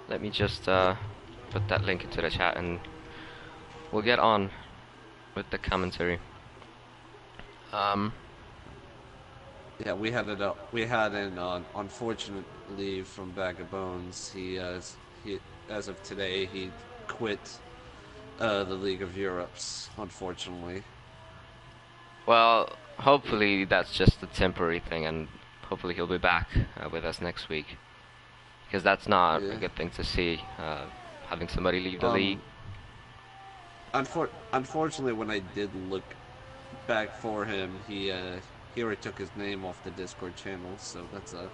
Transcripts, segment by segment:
let me just put that link into the chat and we'll get on with the commentary. Yeah, we had an unfortunate leave from Bag of Bones. He as of today he quit the League of Europes. Unfortunately. Well, hopefully that's just a temporary thing, and hopefully he'll be back with us next week. Because that's not a Yeah. good thing to see, having somebody leave the league. Um. Unfortunately, when I did look back for him, he already took his name off the Discord channel, so that's a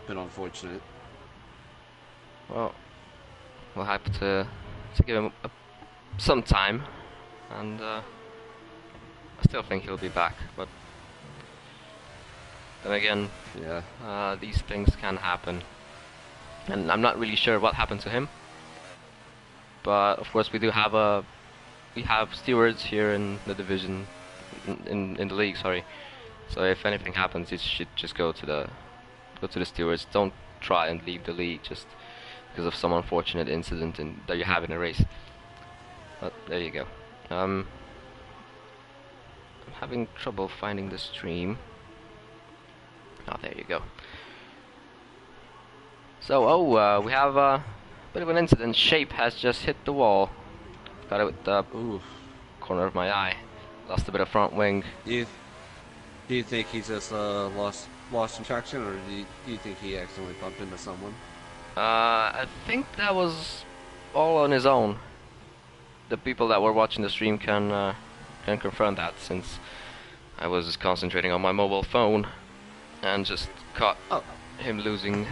bit unfortunate. Well, we'll have to give him some time, and I still think he'll be back. But then again, Yeah. these things can happen, and I'm not really sure what happened to him. But of course, we have stewards here in the division, in the league. Sorry. So if anything happens, it should just go to the stewards. Don't try and leave the league just because of some unfortunate incident that you have in a race. But there you go. I'm having trouble finding the stream. Oh, there you go. So, we have a bit of an incident. Shape has just hit the wall. Got it with the corner of my eye. Lost a bit of front wing. Do you think he just lost traction, or do you think he accidentally bumped into someone? I think that was all on his own. The people that were watching the stream can confirm that, since I was concentrating on my mobile phone and just caught him losing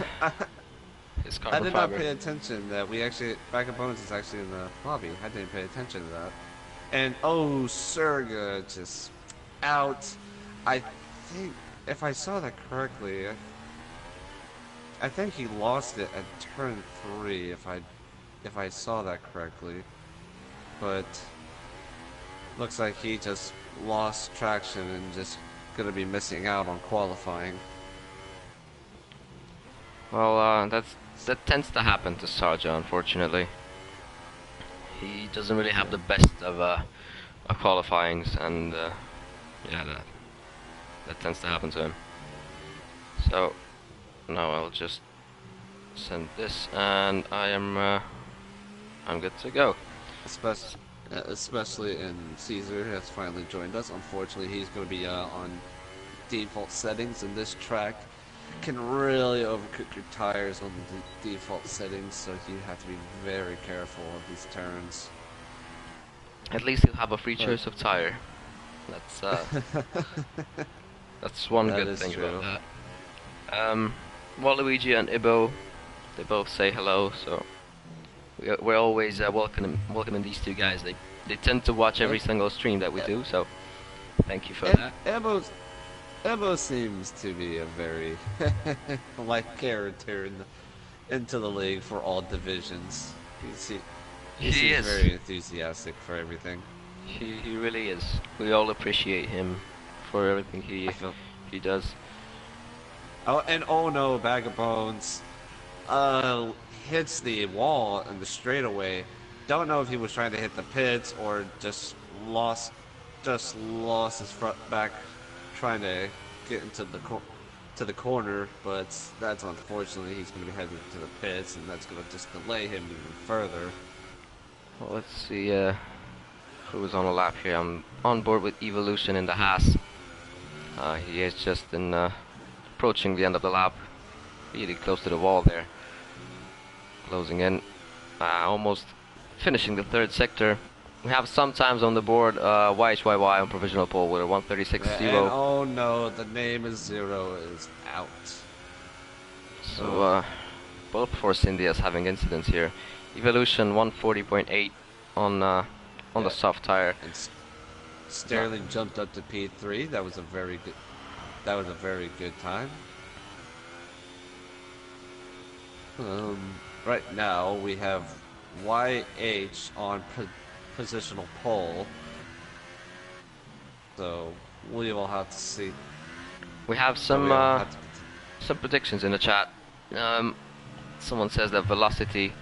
his carbon I did fiber. not pay attention that we actually Back of Bones is actually in the lobby. I didn't pay attention to that. And Surga just out. I think if I saw that correctly, I think he lost it at turn 3. If I saw that correctly, but looks like he just lost traction and just gonna be missing out on qualifying. Well, that tends to happen to Sarja, unfortunately. He doesn't really have the best of qualifyings, and yeah, that tends to happen to him. So now I'll just send this, and I'm good to go. Especially in Caesar has finally joined us. Unfortunately, he's going to be on default settings, and this track can really overcook your tires on the default settings, so you have to be very careful of these turns. At least he'll have a free choice of tire. That's that's one That good is thing true. about that. Waluigi and Ibo, they both say hello, so we're always welcoming these two guys. They tend to watch every single stream that we do, so thank you for that. Ebo seems to be a very like character into the league for all divisions. He seems is. very enthusiastic for everything. He really is. We all appreciate him for everything he does. Oh, and oh no, Bag of Bones hits the wall in the straightaway. Don't know if he was trying to hit the pits or lost his front back trying to get into the corner, but that's unfortunately he's going to be heading to the pits, and that's going to just delay him even further. Well, let's see who's on a lap here. I'm on board with Evolution in the Haas. He is just approaching the end of the lap, really close to the wall there. Closing in, almost finishing the third sector. We have sometimes on the board YHYY on provisional pole with a 136.0. And oh no, the name is Zero is out. So both Force Indias having incidents here. Evolution 140.8 on the soft tire. And Sterling jumped up to P3. That was a very good time. Right now we have YH on positional pole. So we will have to see. We have some predictions in the chat. Someone says that Velocity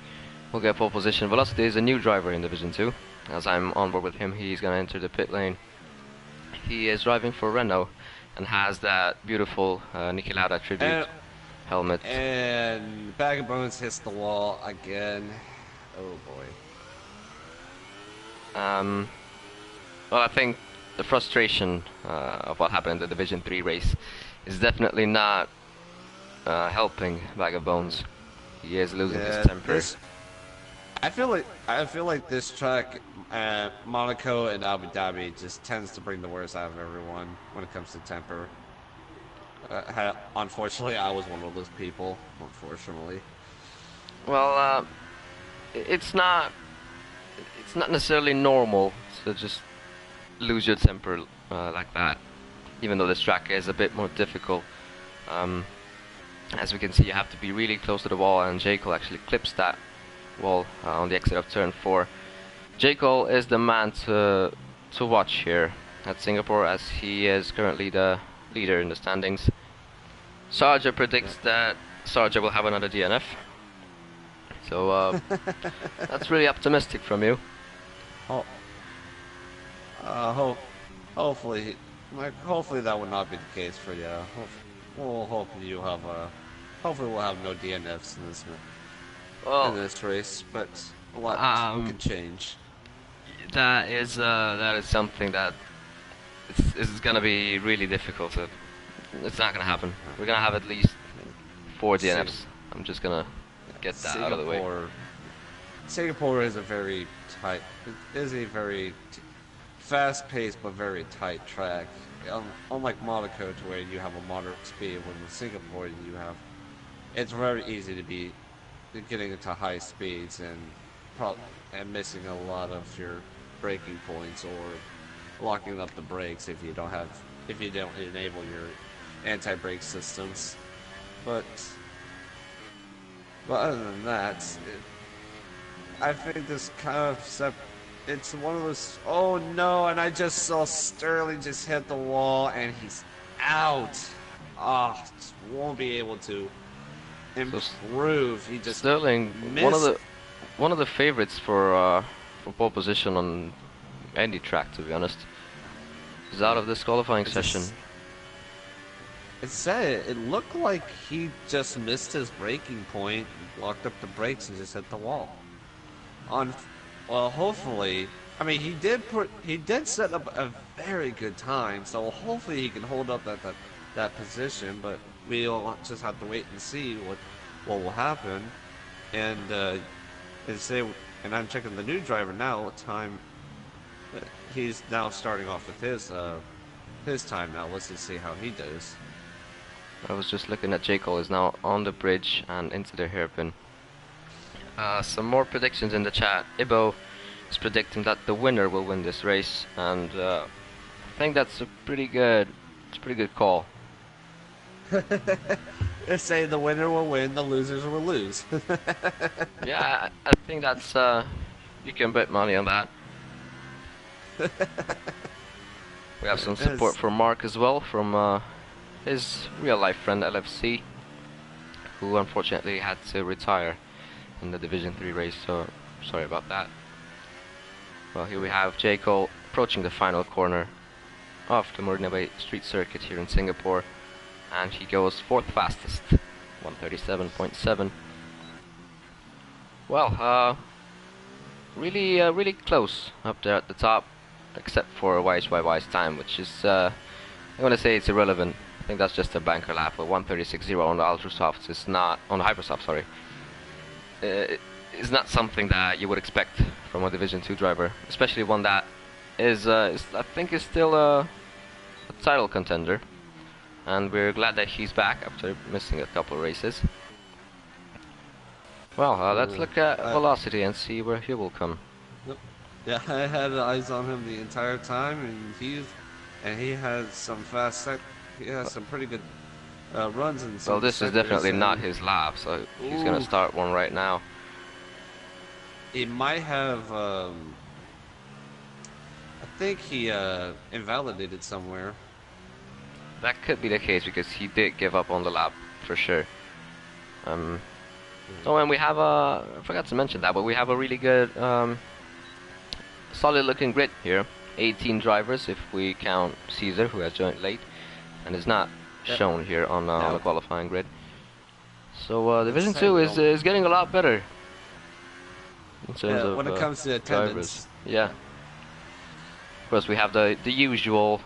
will get pole position. Velocity is a new driver in Division 2. As I'm on board with him, he's gonna enter the pit lane. He is driving for Renault and has that beautiful Niki Lauda tribute helmet. And Bag of Bones hits the wall again. Oh boy. Well, I think the frustration of what happened in the Division 3 race is definitely not helping Bag of Bones. He is losing his temper. I feel like this track, Monaco and Abu Dhabi, just tends to bring the worst out of everyone when it comes to temper. Unfortunately, I was one of those people. Unfortunately. Well, it's not necessarily normal to just lose your temper like that. Even though this track is a bit more difficult. As we can see, you have to be really close to the wall, and J. Cole actually clips that wall on the exit of turn 4. J. Cole is the man to watch here at Singapore, as he is currently the leader in the standings. Sarja predicts that Sarja will have another DNF. So that's really optimistic from you. Hopefully that would not be the case for you. Hopefully we'll have no DNFs in this race, but a lot can change. That is something that is gonna be really difficult. It's not gonna happen. We're gonna have at least 4 DNFs. I'm just gonna get that out of the way. Singapore is a very fast-paced but very tight track. Unlike Monaco, to where you have a moderate speed, when in Singapore it's very easy to be getting into high speeds and missing a lot of your braking points or locking up the brakes if you don't enable your anti-brake systems. But other than that, I think this kind of it's one of those. Oh no! And I just saw Sterling just hit the wall, and he's out. Just won't be able to improve. He just Sterling, missed. one of the favorites for pole position on any track, to be honest. He's out of this qualifying session. It looked like he just missed his braking point, locked up the brakes, and just hit the wall. Well, hopefully, I mean, he did set up a very good time, so hopefully he can hold up that position. But we'll just have to wait and see what will happen. And I'm checking the new driver now. What time? He's now starting off with his time now. Let's just see how he does. I was just looking at J. Cole is now on the bridge and into the hairpin. Some more predictions in the chat. Ibo is predicting that the winner will win this race, and I think that's a pretty good call. They say the winner will win, the losers will lose. Yeah, I think that's you can bet money on that. We have some support from Mark as well, from his real life friend LFC, who unfortunately had to retire in the Division 3 race, so sorry about that. Well, here we have J. Cole approaching the final corner of the Marina Bay Street Circuit here in Singapore, and he goes 4th fastest, 137.7. Well, really close up there at the top, except for YHYY's time, which is, I'm going to say it's irrelevant. I think that's just a banker lap. But 136.0 on the Ultra Softs is not, on the Hypersoft, sorry. Is not something that you would expect from a Division 2 driver, especially one that is I think is still a title contender, and we're glad that he's back after missing a couple of races. Well, let's look at velocity and see where he will come. Yeah, I had eyes on him the entire time, and he has some he has some pretty good runs in some. Well, this is definitely not his lap, so he's gonna start one right now. He might have. I think he invalidated somewhere. That could be the case because he did give up on the lap for sure. So and we have a, I forgot to mention that, but we have a really good, solid looking grid here. 18 drivers if we count Caesar, who has joined late and is not Yep. shown here on the Now, qualifying grid. So Division say 2 we is don't- is getting a lot better in terms of when it comes to drivers. attendance. Yeah. Of course, we have the usual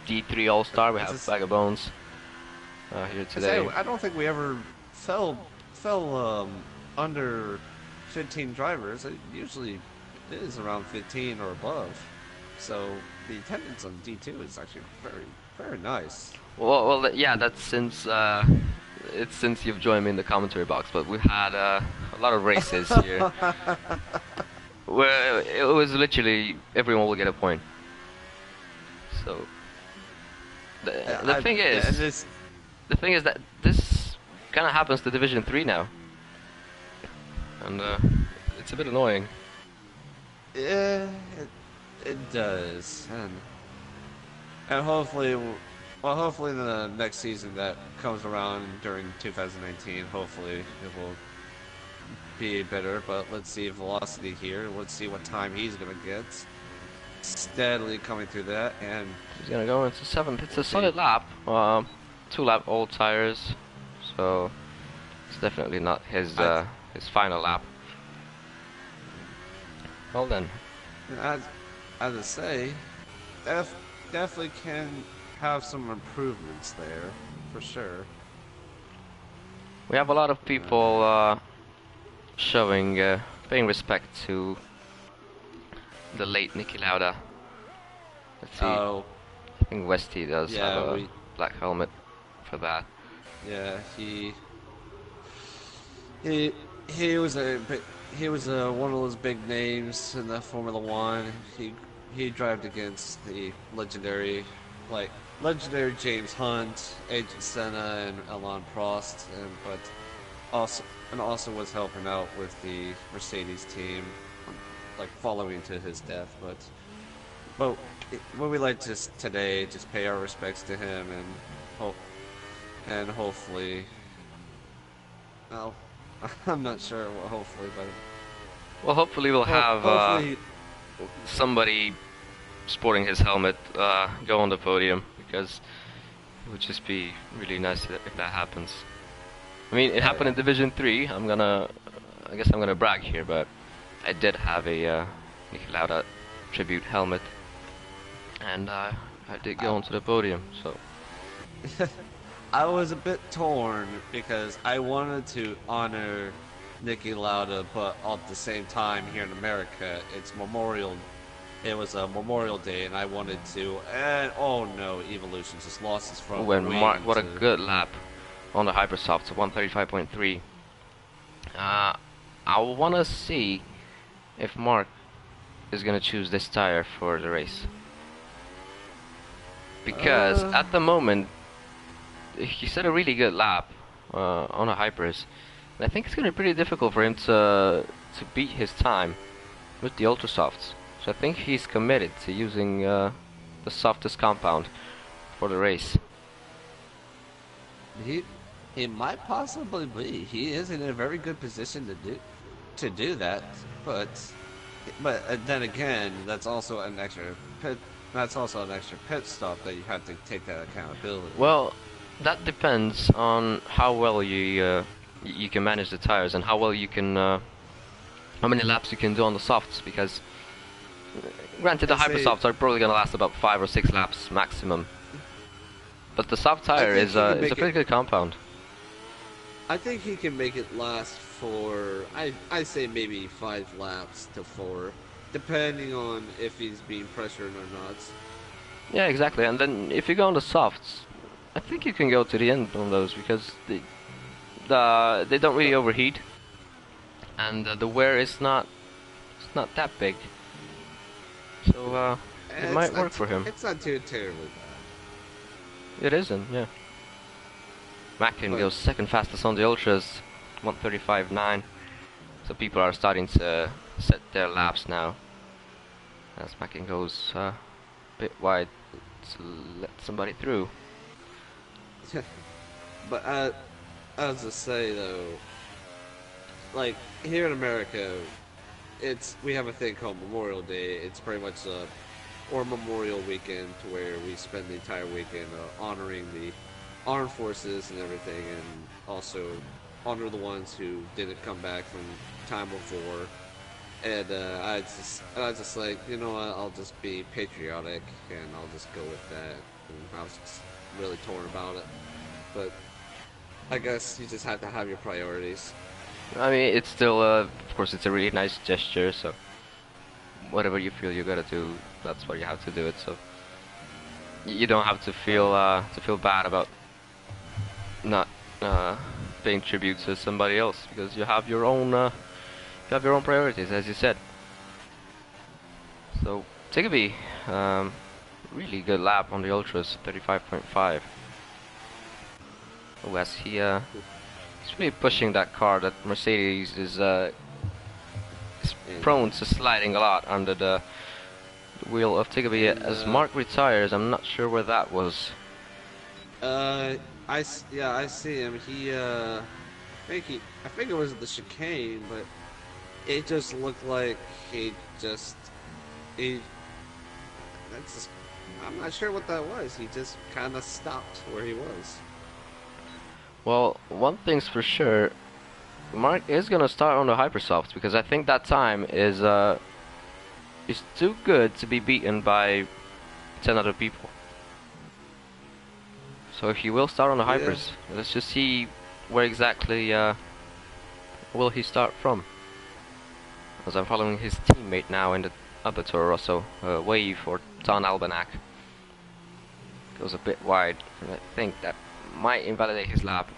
D3 All Star. We It's have just- Bag of Bones here today. I don't think we ever fell under 15 drivers. It usually is around 15 or above. So the attendance on D2 is actually very nice. Well, yeah, that's since it's since you've joined me in the commentary box. But we've had a lot of races here where it was literally everyone will get a point. So the thing is, and this, the thing is that this kind of happens to Division 3 now, and it's a bit annoying. yeah, it does, and hopefully, well, hopefully the next season that comes around during 2019, hopefully it will be better. But let's see Velocity here. Let's see what time he's gonna get. Steadily coming through that, and He's gonna go into 7th. It's a solid lap, 2-lap old tires, so it's definitely not his his final lap. Well then, as I say, definitely can have some improvements there for sure. we have a lot of people showing paying respect to the late Niki Lauda. Let's see. Oh, I think Westy does yeah, have a black helmet for that. yeah, he was one of those big names in the Formula One. He drove against the legendary James Hunt, Agent Senna, and Alain Prost, but also was helping out with the Mercedes team, like following to his death. But what we like to today, just pay our respects to him and hopefully, well, I'm not sure what hopefully, but Well, hopefully we'll have hopefully, somebody sporting his helmet go on the podium, because it would just be really nice if that happens. I mean, it happened in Division 3. I guess I'm gonna brag here, but I did have a Niki Lauda tribute helmet, and I did go onto the podium. So I was a bit torn because I wanted to honor Niki Lauda, but at the same time here in America, it was a Memorial Day, and I wanted to. And oh no, Evolution just lost his front when wing. Mark, what a good lap on the Hypersofts, 135.3. I wanna see if Mark is gonna choose this tire for the race, because at the moment he set a really good lap on a Hypers, and I think it's gonna be pretty difficult for him to beat his time with the Ultra Softs. So I think he's committed to using the softest compound for the race. He might possibly be. He is in a very good position to do that, but then again, that's also an extra pit. That's also an extra pit stop that you have to take that accountability. Well, that depends on how well you can manage the tires, and how well you can how many laps you can do on the softs, because granted the I'd say- Hypersofts are probably gonna last about 5 or 6 laps maximum, but the soft tire think is he can it's make a pretty good compound. I think he can make it last for I say maybe 5 laps to 4, depending on if he's being pressured or not. Yeah, exactly. And then if you go on the softs, I think you can go to the end on those, because they don't really overheat, and the wear is not that big. So it might work for him. It's not too terribly bad. It isn't, yeah. Mackin But- goes second fastest on the ultras, 135.9. So people are starting to set their laps now, as Mackin goes a bit wide to let somebody through. But as to say though, like here in America, we have a thing called Memorial Day. It's pretty much or Memorial Weekend, to where we spend the entire weekend honoring the armed forces and everything, and also honor the ones who didn't come back from time of war. And I just like, you know what, I'll just be patriotic and I'll just go with that. And I was just really torn about it, but I guess you just have to have your priorities. I mean, it's still, of course, it's a really nice gesture. So whatever you feel you gotta do, that's what you have to do it. So you don't have to feel bad about not paying tribute to somebody else, because you have your own priorities, as you said. So Tigby, really good lap on the ultras, 35.5. Oh, as he's really pushing that car. That Mercedes is prone to sliding a lot under the wheel of Tigby. As Mark retires, I'm not sure where that was. Yeah, I see him. I think it was the chicane, but it just looked like he. That's just, I'm not sure what that was. He just kind of stopped where he was. Well, one thing's for sure, Mark is gonna start on the Hypersoft, because I think that time is too good to be beaten by 10 other people. So he will start on the Hypers. Let's just see where exactly will he start from. As I'm following his teammate now in the other Toro Rosso, Wave, or Don Albanak. Goes a bit wide, and I think that might invalidate his lap.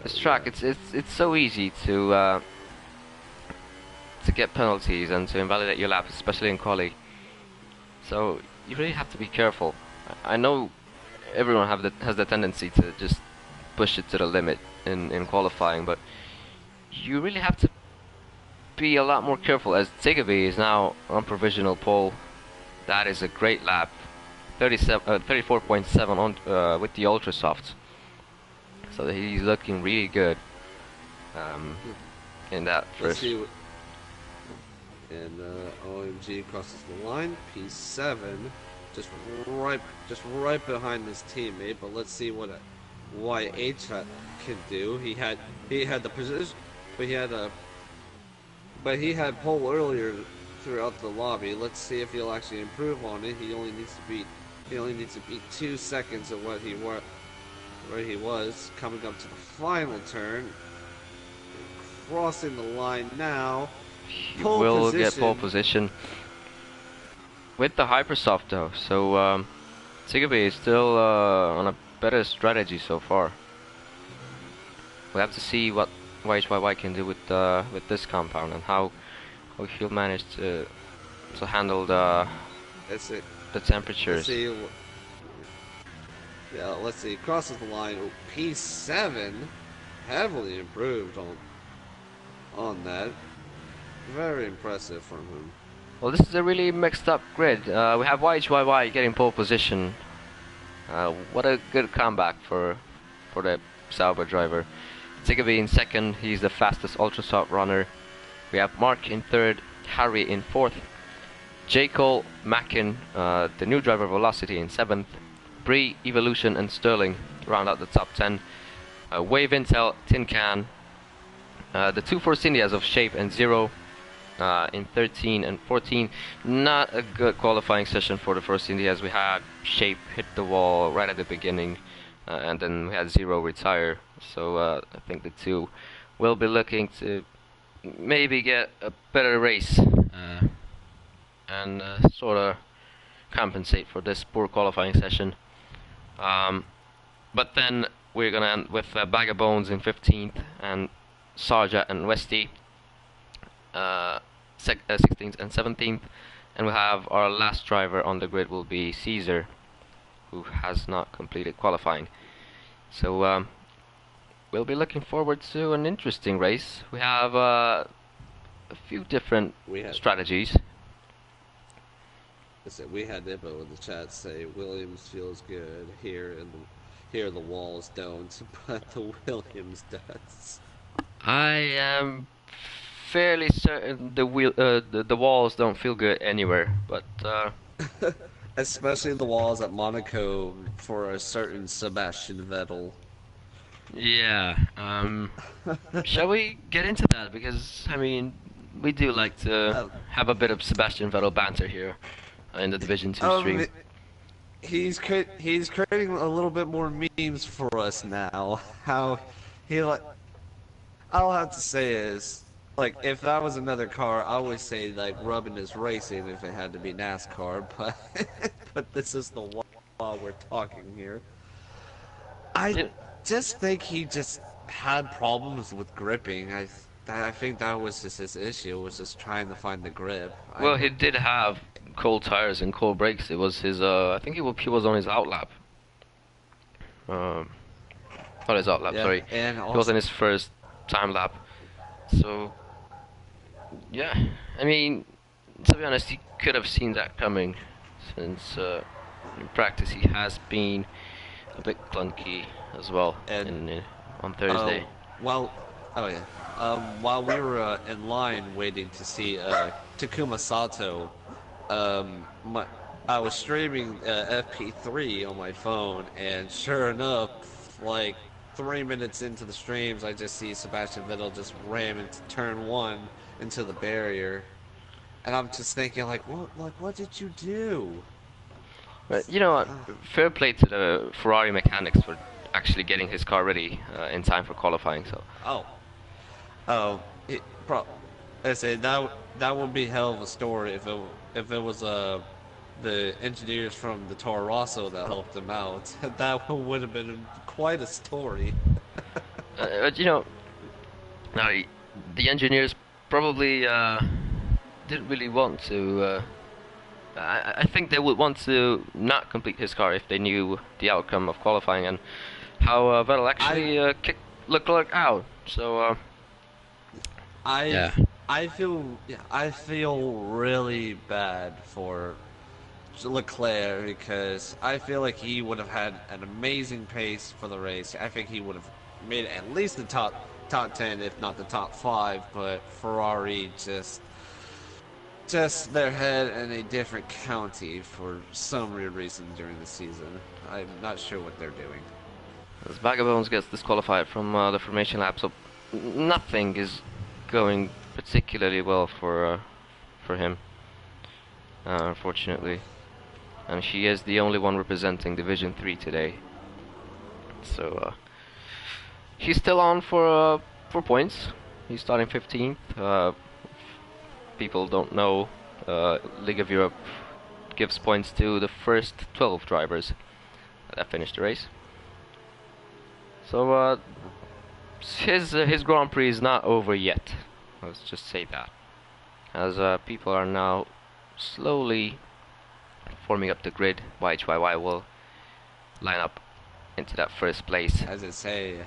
This track, it's so easy to get penalties and to invalidate your lap, especially in quali. So you really have to be careful. I know everyone has the tendency to just push it to the limit in qualifying, but you really have to be a lot more careful, as Tigby is now on provisional pole. That is a great lap, 34.7 on with the Ultra Soft. So he's looking really good in that first. And OMG crosses the line. P7, just right behind his teammate. But let's see what YH can do. He had the position, but he had pole earlier throughout the lobby. Let's see if he'll actually improve on it. He only needs to beat 2 seconds of where he was coming up to the final turn. Crossing the line now. He will get pole position with the Hypersoft though, so Tigby is still on a better strategy so far. We have to see what YHYY can do with this compound, and how he'll manage to handle the temperatures. Let's see. Crosses the line. Oh, P7, heavily improved on that. Very impressive from him. Well, this is a really mixed up grid. We have YHYY getting pole position. What a good comeback for the Sauber driver. Tigby in second, he's the fastest Ultra Soft runner. We have Mark in third, Harry in fourth, J. Cole, Mackin, the new driver Velocity in seventh, Bree, Evolution, and Sterling round out the top 10. Wave Intel, Tin Can, the two Force Indias of Shape and Zero in 13 and 14. Not a good qualifying session for the Force Indias. We had Shape hit the wall right at the beginning, and then we had Zero retire. So I think the two will be looking to maybe get a better race and sort of compensate for this poor qualifying session. But then we're gonna end with Bag of Bones in 15th, and Sarja and Westy 16th and 17th, and we have our last driver on the grid will be Caesar, who has not completed qualifying. So we'll be looking forward to an interesting race. We have a few different strategies. said we had Nippo in the chat say Williams feels good here, and here the walls don't, but the Williams does. I am fairly certain the walls don't feel good anywhere, but Especially the walls at Monaco for a certain Sebastian Vettel. yeah. Shall we get into that? Because I mean, we do like to Uh, have a bit of Sebastian Vettel banter here in the Division 2 stream. he's creating a little bit more memes for us now. How he like All I have to say is, like, if that was another car, I would say like rubbing is racing if it had to be NASCAR, but but this is the law we're talking here. I Yeah. just think he just had problems with gripping. I think that was just his issue, was just trying to find the grip. Well, he did have cold tires and cold brakes. It was his I think he was on his outlap. Um, Not his outlap, Yeah, sorry. and He was also in his first time lap. So, yeah. I mean, to be honest, he could have seen that coming, since in practice he has been a bit clunky as well and on Thursday. Well, oh yeah. While we were in line waiting to see Takuma Sato, my, I was streaming FP3 on my phone, and sure enough, like 3 minutes into the streams, I just see Sebastian Vettel just ram into turn one into the barrier, and I'm just thinking what did you do? But you know what? Fair play to the Ferrari mechanics for actually getting his car ready in time for qualifying. So. Oh, oh, it, pro. I say that would be hell of a story if it was the engineers from the Toro Rosso that helped him out. That would have been quite a story. But you know, now the engineers probably didn't really want to. I think they would want to not complete his car if they knew the outcome of qualifying and how Vettel actually kicked Leclerc out. So I yeah. I feel really bad for Leclerc because I feel like he would have had an amazing pace for the race. I think he would have made it at least the top 10, if not the top 5. But Ferrari just their head in a different county for some weird reason during the season. I'm not sure what they're doing. As Vagabones gets disqualified from the formation lap, so nothing is going particularly well for him, unfortunately. And she is the only one representing Division 3 today. So he's still on for points. He's starting 15th. People don't know, League of Europe gives points to the first 12 drivers that finished the race. So his Grand Prix is not over yet. Let's just say that, as people are now slowly forming up the grid. YHYY will line up into that first place. As I say,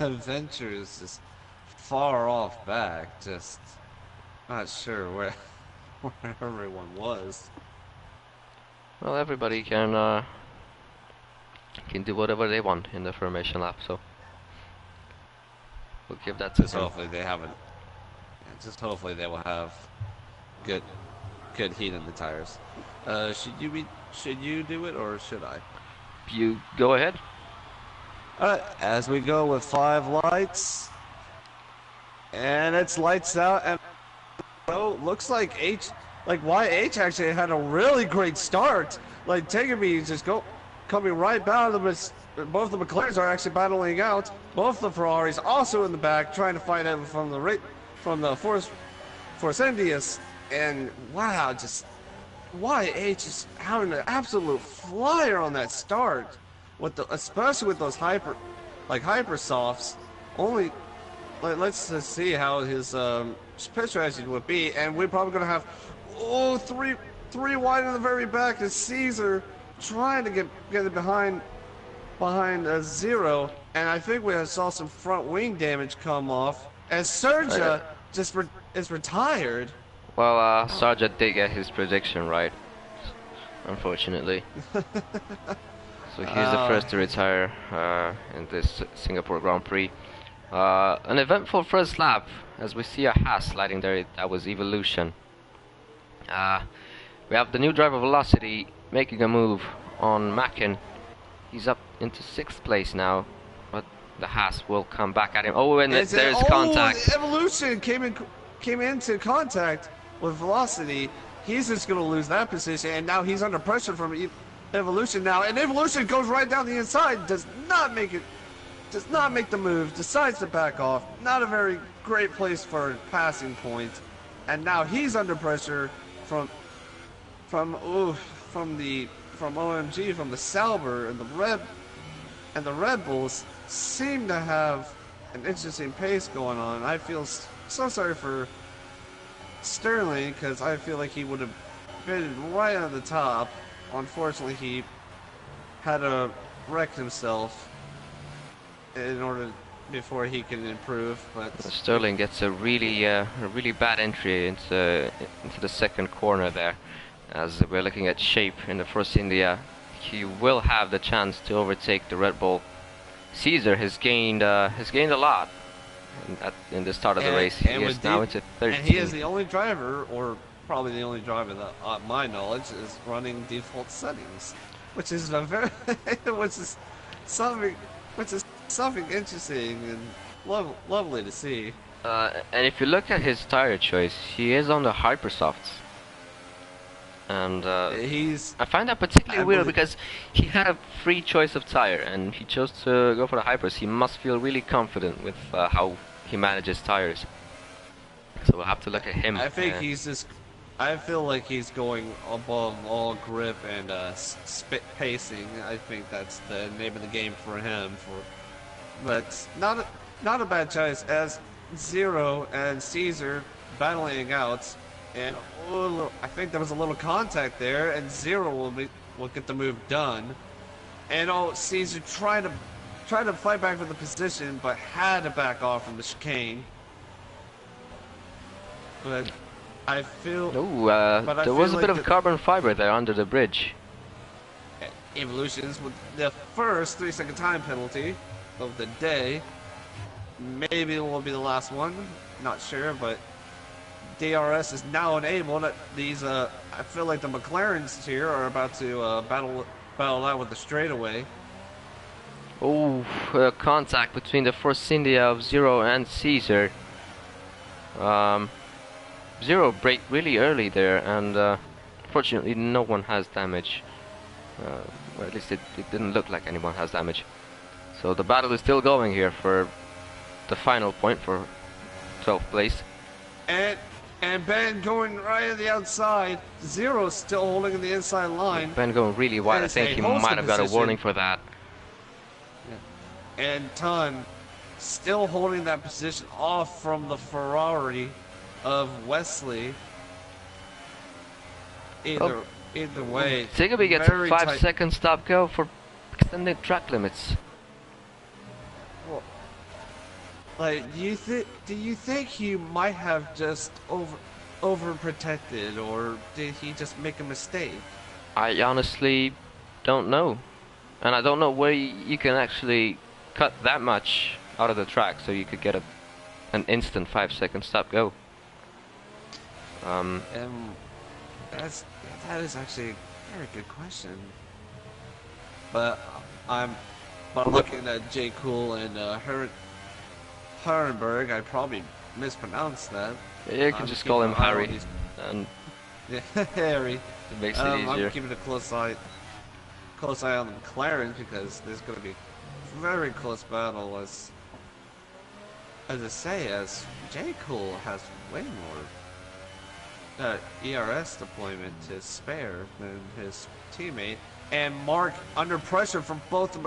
Ventures is far off back. Just not sure where everyone was. Well, everybody can do whatever they want in the formation lap, so we'll give that to Just them. hopefully they haven't. Just hopefully they will have good heat in the tires. Should you do it or should I? You go ahead. Alright, as we go with 5 lights. And it's lights out, and oh, looks like YH actually had a really great start. Like Tegami just coming right out of this. Both the McLarens are actually battling out. Both the Ferraris also in the back trying to fight out from the Force Envious. And wow, just YH is having an absolute flyer on that start. Especially with those hyper softs. Only let's just see how his pit strategy would be, and we're probably gonna have three wide in the very back is Caesar trying to get it behind Zero, and I think we saw some front wing damage come off as Sergio is retired. Well, Sarja did get his prediction right. unfortunately. So he's the first to retire in this Singapore Grand Prix. An eventful first lap, as we see a Haas sliding there. That was Evolution. We have the new driver Velocity making a move on Mackin. He's up into 6th place now, but the Haas will come back at him. Oh, and there's contact. Evolution came into contact with Velocity. He's just going to lose that position, and now he's under pressure from Evolution now. And Evolution goes right down the inside, does not make the move, decides to back off. Not a very great place for a passing point. And now he's under pressure from OMG, from the Sauber, and the Red Bulls seem to have an interesting pace going on. I feel so sorry for Sterling, because I feel like he would have been right on the top. Unfortunately, he had to wreck himself before he can improve. But Sterling gets a really bad entry into the second corner there. As we're looking at shape in the Force India, he will have the chance to overtake the Red Bull. Caesar has gained a lot in the start of the race. He is now into 13. And he is the only driver, or probably the only driver that, my knowledge, is running default settings, which is something interesting and lovely to see. And if you look at his tire choice, he is on the Hypersofts. And I find that particularly weird because he had a free choice of tire and he chose to go for the Hypers. He must feel really confident with how he manages tires. So we'll have to look at him. I think I feel like he's going above all grip and pacing. I think that's the name of the game for him. But not a bad choice, as Zero and Caesar battling out. And I think there was a little contact there, and Zero will get the move done. And Caesar tried to fight back for the position, but had to back off from the chicane. But I feel there was a bit of carbon fiber there under the bridge. Evolutions with the first 3-second time penalty of the day. Maybe it will be the last one. Not sure, but DRS is now enabled. These I feel like the McLarens here are about to battle out with the straightaway. Oh, contact between the Force India of Zero and Caesar. Zero braked really early there, and fortunately no one has damage. Or at least it didn't look like anyone has damage. So the battle is still going here for the final point for 12th place. And Ben going right at the outside. Zero still holding in the inside line. Ben going really wide. I think he might have got a warning for that. Yeah. And Ton still holding that position off from the Ferrari of Wesley. Either way. Sigaby gets a 5-second stop go for extended track limits. Well, like, do you think he might have just overprotected, or did he just make a mistake? I honestly don't know, and I don't know where you can actually cut that much out of the track so you could get an instant 5-second stop go. That is actually a very good question. But I'm looking at J. Cool and Harenberg. I probably mispronounced that. Yeah, you can just call him Harry. And yeah, Harry. It makes it easier. I'm keeping a close eye on the McLaren, because there's going to be a very close battle, as J. Cool has way more ERS deployment to spare than his teammate, and Mark under pressure from both the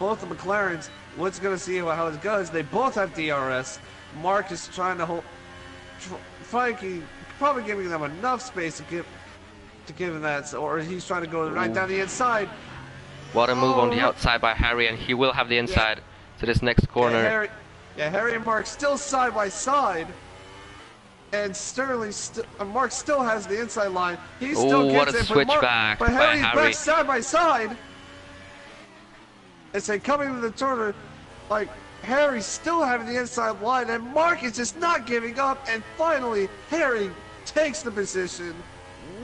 McLarens. What's going to see how it goes. They both have DRS. Mark is trying to hold, probably giving them enough space to give him that, or he's trying to go right down the inside. What a move on the outside by Harry, and he will have the inside to this next corner. Harry and Mark still side by side. and Mark still has the inside line. He still Oh, what gets a it, switchback but by Harry's Harry. back side by side. It's like coming to the turner, like Harry still having the inside line, and Mark is just not giving up. And finally, Harry takes the position.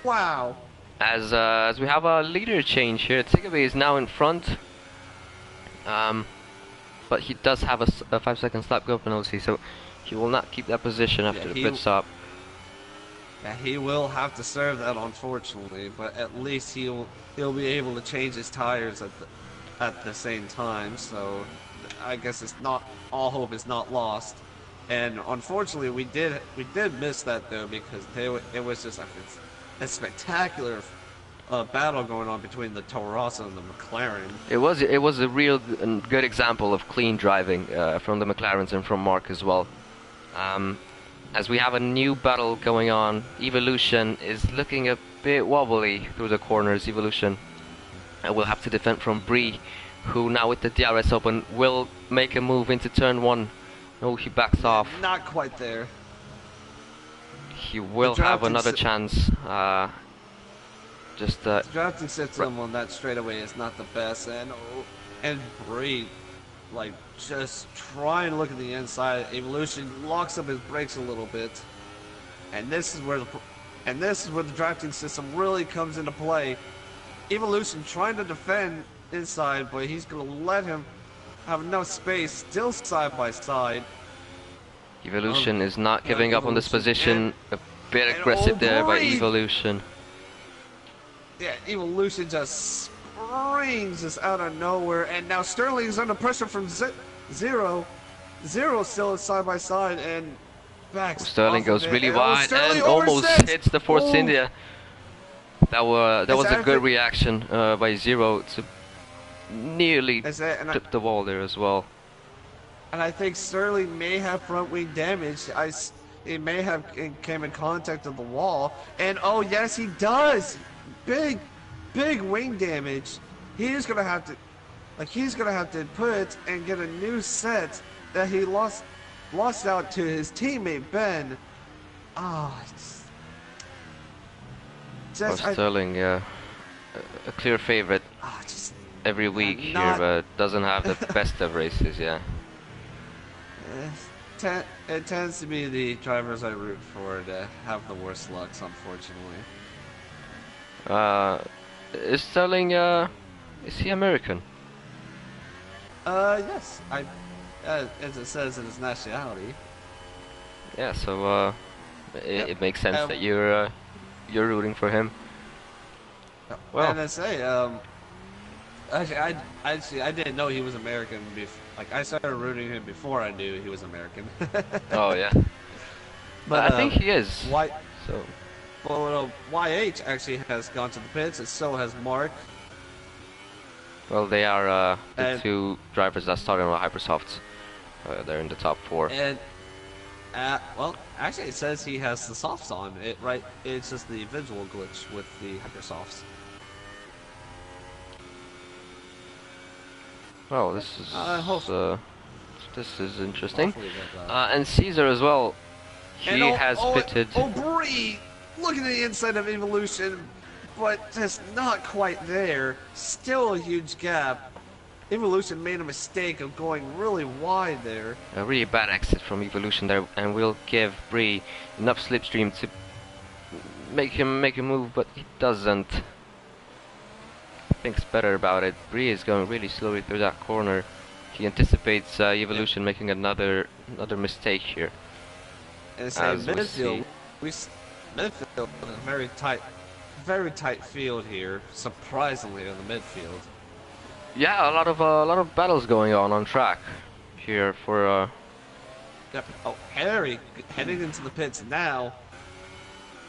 Wow. As we have a leader change here, Tigabay is now in front. But he does have a 5-second lap go penalty, so he will not keep that position after the pit stop. Yeah, he will have to serve that, unfortunately, but at least he'll be able to change his tires at the same time. So I guess it's not all hope is not lost. And unfortunately, we did miss that though, because it was just a spectacular battle going on between the Toro Rosso and the McLaren. It was a real good example of clean driving from the McLarens and from Mark as well. As we have a new battle going on, Evolution is looking a bit wobbly through the corners. Evolution will have to defend from Bree, who now with the DRS open will make a move into turn 1. No, he backs off. Not quite there. He will have another chance. The drafting system on that straightaway is not the best, and Bree, like, just trying to look at the inside. Evolution locks up his brakes a little bit, and this is where the drafting system really comes into play. Evolution trying to defend inside, but he's gonna let him have enough space, still side by side. Evolution is not giving up on this position. A bit aggressive there by Evolution. Yeah, Evolution just springs us out of nowhere, and now Sterling is under pressure from Zero. Zero still is side by side and backs. Sterling goes really wide and almost hits the Force India. That was a good reaction by Zero to nearly tip the wall there as well. And I think Sterling may have front wing damage. He may have came in contact with the wall, and oh yes, he does. Big wing damage. He's gonna have to put and get a new set that he lost out to his teammate Ben. Sterling, a clear favorite every week here, but doesn't have the best of races. Yeah. It tends to be the drivers I root for to have the worst lucks, unfortunately. Is Sterling, is he American? Yes. As it says in his nationality. Yeah, so, it makes sense that you're rooting for him. Well, and I say, actually, I didn't know he was American like, I started rooting him before I knew he was American. Oh, yeah. But I think he is. So. Well, YH actually has gone to the pits, and so has Mark. Well, they are the two drivers that started on Hypersofts. They're in the top 4. And well, actually, it says he has the softs on it. Right? It's just the visual glitch with the Hypersofts. Oh, this is interesting. And Caesar as well. He has fitted. Bree! Look at the inside of Evolution, but just not quite there. Still a huge gap. Evolution made a mistake of going really wide there. A really bad exit from Evolution there, and will give Bree enough slipstream to make him make a move, but he doesn't. Thinks better about it. Bree is going really slowly through that corner. He anticipates Evolution making another mistake here. And it's midfield. Midfield is a very tight field here. Surprisingly, in the midfield. Yeah, a lot of battles going on track here for. Yep. Oh, Harry heading into the pits now.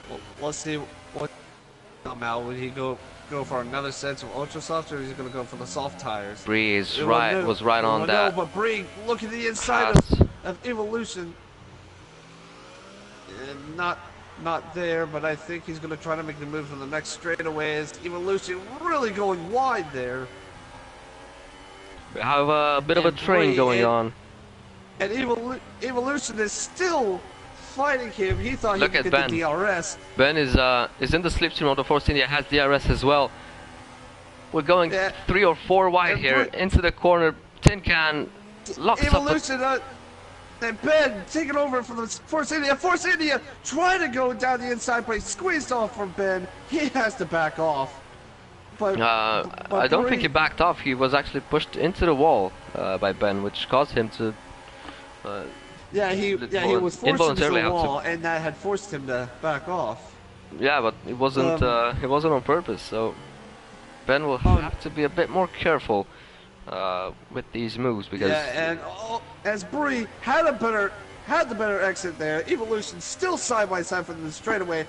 Well, let's see what come out. Would he go for another set of ultra soft, or is he going to go for the soft tires? Bree was right on that. No, but Bree, look at the inside of Evolution. Not there, but I think he's going to try to make the move from the next straightaway. As Evolution really going wide there. We have a bit of a train going on. And Evolution is still fighting him. He thought Look he at could Ben. get the DRS. Ben is in the slipstream of the Force India, has DRS as well. We're going Yeah. 3 or 4 wide And here Bri- into the corner. Tin Can locks up. Evolution, and Ben taking over from the Force India. Force India trying to go down the inside, but he's squeezed off from Ben. He has to back off. But, I don't think he backed off. He was actually pushed into the wall by Ben, which caused him to. he was forced into involuntarily the have to- wall, and that had forced him to back off. Yeah, but it wasn't. It wasn't on purpose. So Ben will have to be a bit more careful with these moves because. Yeah, and as Bree had the better exit there, Evolution still side by side from the straightaway,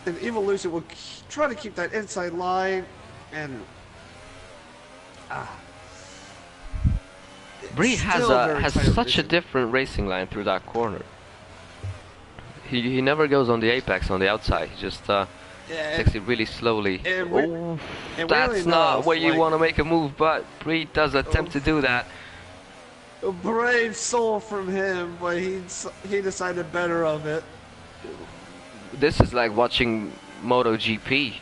and Evolution will try to keep that inside line, and Bree has still very has tight such a vision. different racing line through that corner. He never goes on the apex on the outside. He just takes it really slowly. and That's really not enough, where you like- want to make a move, but Bree does attempt to do that. a brave soul from him, but he decided better of it. This is like watching MotoGP.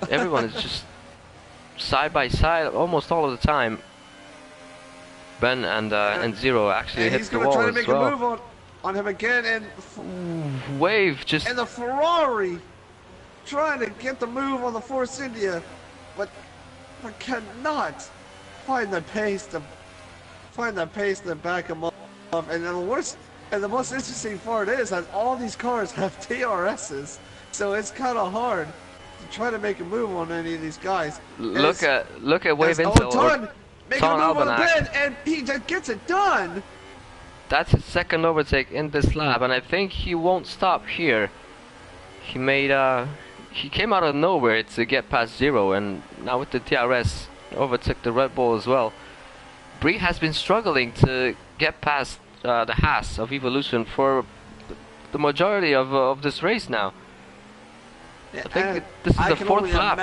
Everyone is just side by side almost all of the time. Ben and Zero actually And hit he's the gonna wall try to as make well. a move on him again, and Wave just the Ferrari trying to get the move on the Force India, but cannot find the pace to back him up. And the worst and the most interesting part is that all these cars have DRSs, so it's kind of hard to try to make a move on any of these guys. look at Wave Intel. Ton making a Ton move on the Albanak. bend, and he just gets it done. That's his second overtake in this lap, and I think he won't stop here. He made he came out of nowhere to get past Zero, and now with the DRS overtook the Red Bull as well. Bree has been struggling to get past the Haas of Evolution for the majority of this race now. I think this is the fourth lap.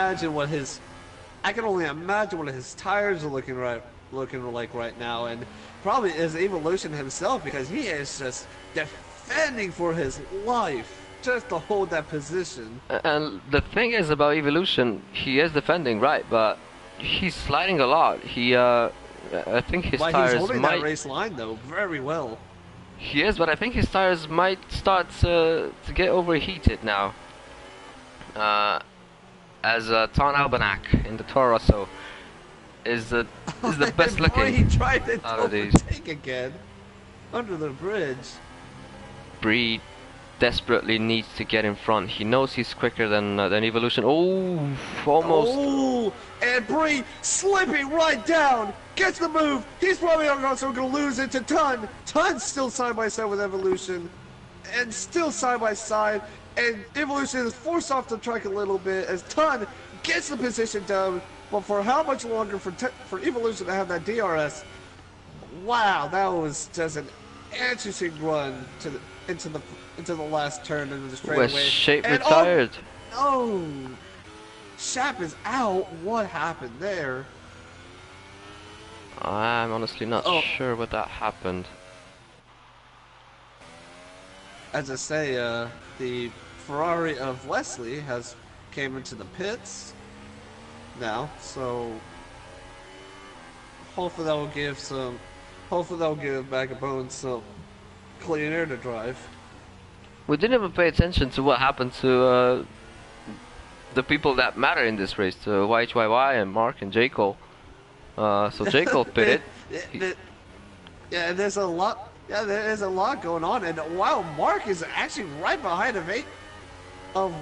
I can only imagine what his tires are looking like right now, and probably is Evolution himself, because he is just defending for his life just to hold that position. And the thing is about Evolution, he is defending, right, but he's sliding a lot. I think his But tires he's holding might. that race line though very well. He is, but I think his tires might start to get overheated now. As Ton Albanak in the Toro Rosso is the best Boy, looking he tried to out of these. overtake again under the bridge. Bree desperately needs to get in front. He knows he's quicker than Evolution. Oh, almost. Oh, and Bree slipping right down. Gets the move. He's probably also going to lose it to Ton. Ton's still side by side with Evolution, and still side by side. And Evolution is forced off the track a little bit as Ton gets the position down. But for how much longer for Evolution to have that DRS? Wow, that was just an interesting run into the last turn into the straightaway. Was Shape And retired? Oh, Shap is out. What happened there? I'm honestly not Oh. sure what that happened. As I say, the Ferrari of Leslie has came into the pits now, so hopefully that will give Bag of Bones some clean air to drive. We didn't even pay attention to what happened to the people that matter in this race, to YHYY and Mark and J. Cole. So J. Cole pitted. Yeah, there's a lot. Yeah, there is a lot going on, and wow, Mark is actually right behind of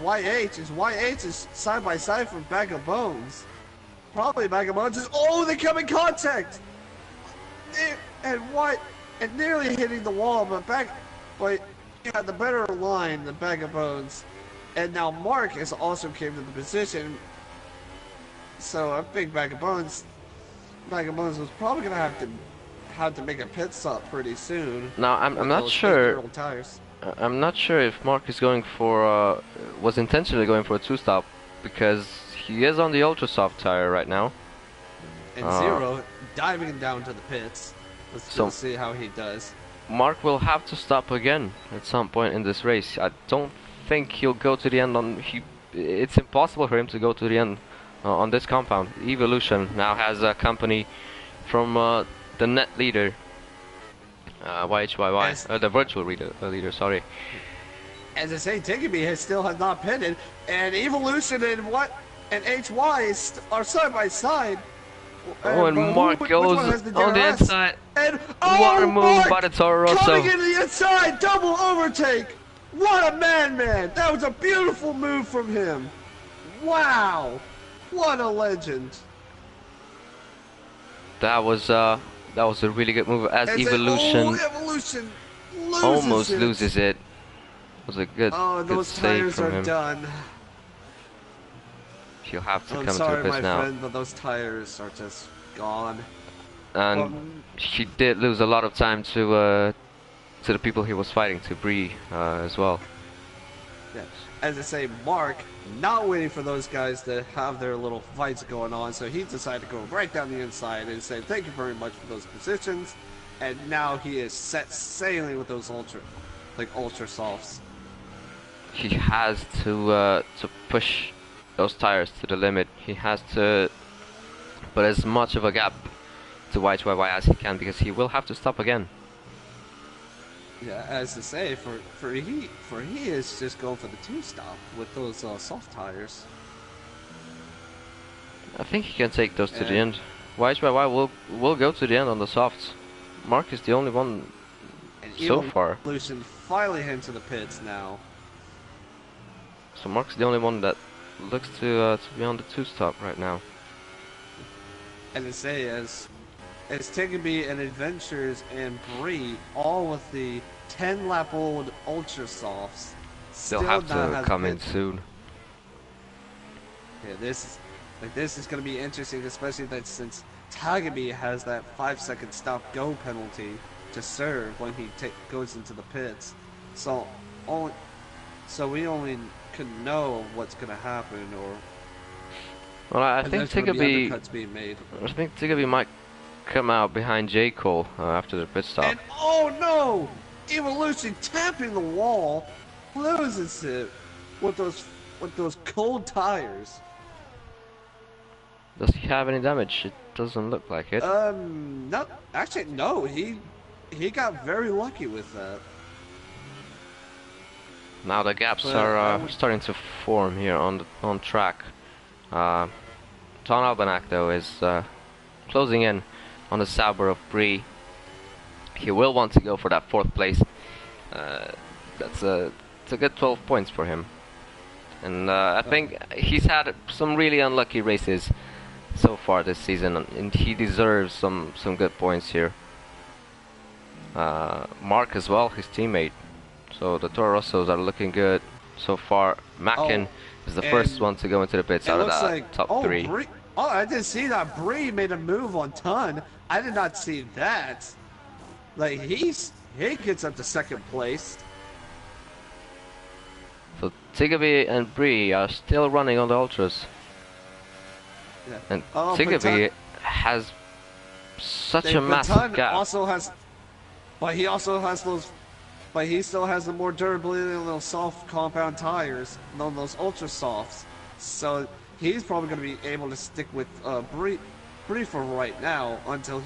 YH. As YH is side by side from Bag of Bones. Probably Bag of Bones is. Oh, they come in contact, and nearly hitting the wall, but he had the better line than Bag of Bones, and now Mark has also came to the position. So I think Bag of Bones was probably gonna have to make a pit stop pretty soon. Now I'm with not those sure. big tires. I'm not sure if Mark is going for was intentionally going for a two-stop, because he is on the ultra soft tire right now. And Zero diving down to the pits. Let's So- see how he does. Mark will have to stop again at some point in this race. I don't think he'll go to the end on it's impossible for him to go to the end on this compound. Evolution now has a company from the net leader, YHYY, the virtual leader. Sorry. As I say, Tiggerby still has not pitted, and Evolution and HY are side by side. Oh, and Mark goes on the inside. And what a move by the Toro Rosso. Coming in the inside, double overtake. What a man! That was a beautiful move from him. Wow, what a legend. That was a really good move as Evolution almost loses it. It was a good, good save from him. Those tires are done. He'll have to come to the sorry, pits my now. friend, but those tires are just gone. And he did lose a lot of time to the people he was fighting, to Bree as well. Yeah. As I say, Mark not waiting for those guys to have their little fights going on, so he decided to go right down the inside and say thank you very much for those positions, and now he is set sailing with those ultra softs. He has to push those tires to the limit. He has to put as much of a gap to YHYY as he can, because he will have to stop again. Yeah, as to say, for he is just going for the 2-stop with those soft tires. I think he can take those to the end. YHYY will go to the end on the softs. Mark is the only one so far. Evolution finally heading to the pits now. So Mark's the only one that looks to be on the 2-stop right now. And to say, as Tiggerby and Adventures and Bree, all with the 10-lap-old Ultra Softs, they'll have to come in soon. Yeah, this is going to be interesting, especially that since Tiggerby has that 5-second stop-go penalty to serve when he goes into the pits, so we only could know what's going to happen, or well, I think Tiggerby might come out behind J. Cole after the pit stop. And oh no! Evolution tapping the wall, loses it with those cold tires. Does he have any damage? It doesn't look like it. No, actually no. He got very lucky with that. Now the gaps are starting to form here on track. Ton Albanak though is closing in on the Sauber of Bree. He will want to go for that 4th place. It's a good 12 points for him. And I think he's had some really unlucky races so far this season, and he deserves some good points here. Mark as well, his teammate. So the Toro Rossos are looking good so far. Mackin is the first one to go into the pits out of that top 3. I didn't see that. Bree made a move on Ton. I did not see that. Like, he gets up to 2nd place. So Tiggerby and Bree are still running on the Ultras. Yeah. And Tiggerby has such a massive gap. But he still has the more durability on those soft compound tires than those Ultra Softs. So he's probably going to be able to stick with Bree for right now until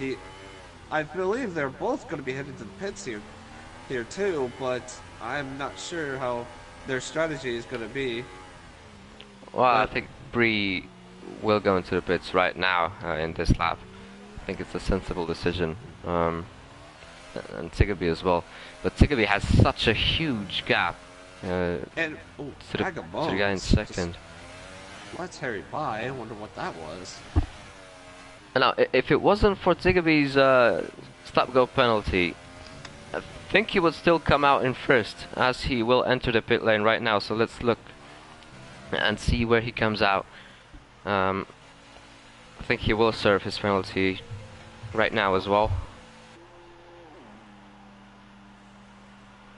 I believe they're both going to be headed to the pits here too, but I'm not sure how their strategy is going to be. Well, I think Bree will go into the pits right now in this lap. I think it's a sensible decision. And Tiggerby as well. But Tiggerby has such a huge gap to the guy in 2nd. Let's hurry by. I wonder what that was. Now, if it wasn't for Tiggerby's stop-go penalty, I think he would still come out in 1st, as he will enter the pit lane right now. So let's look and see where he comes out. I think he will serve his penalty right now as well.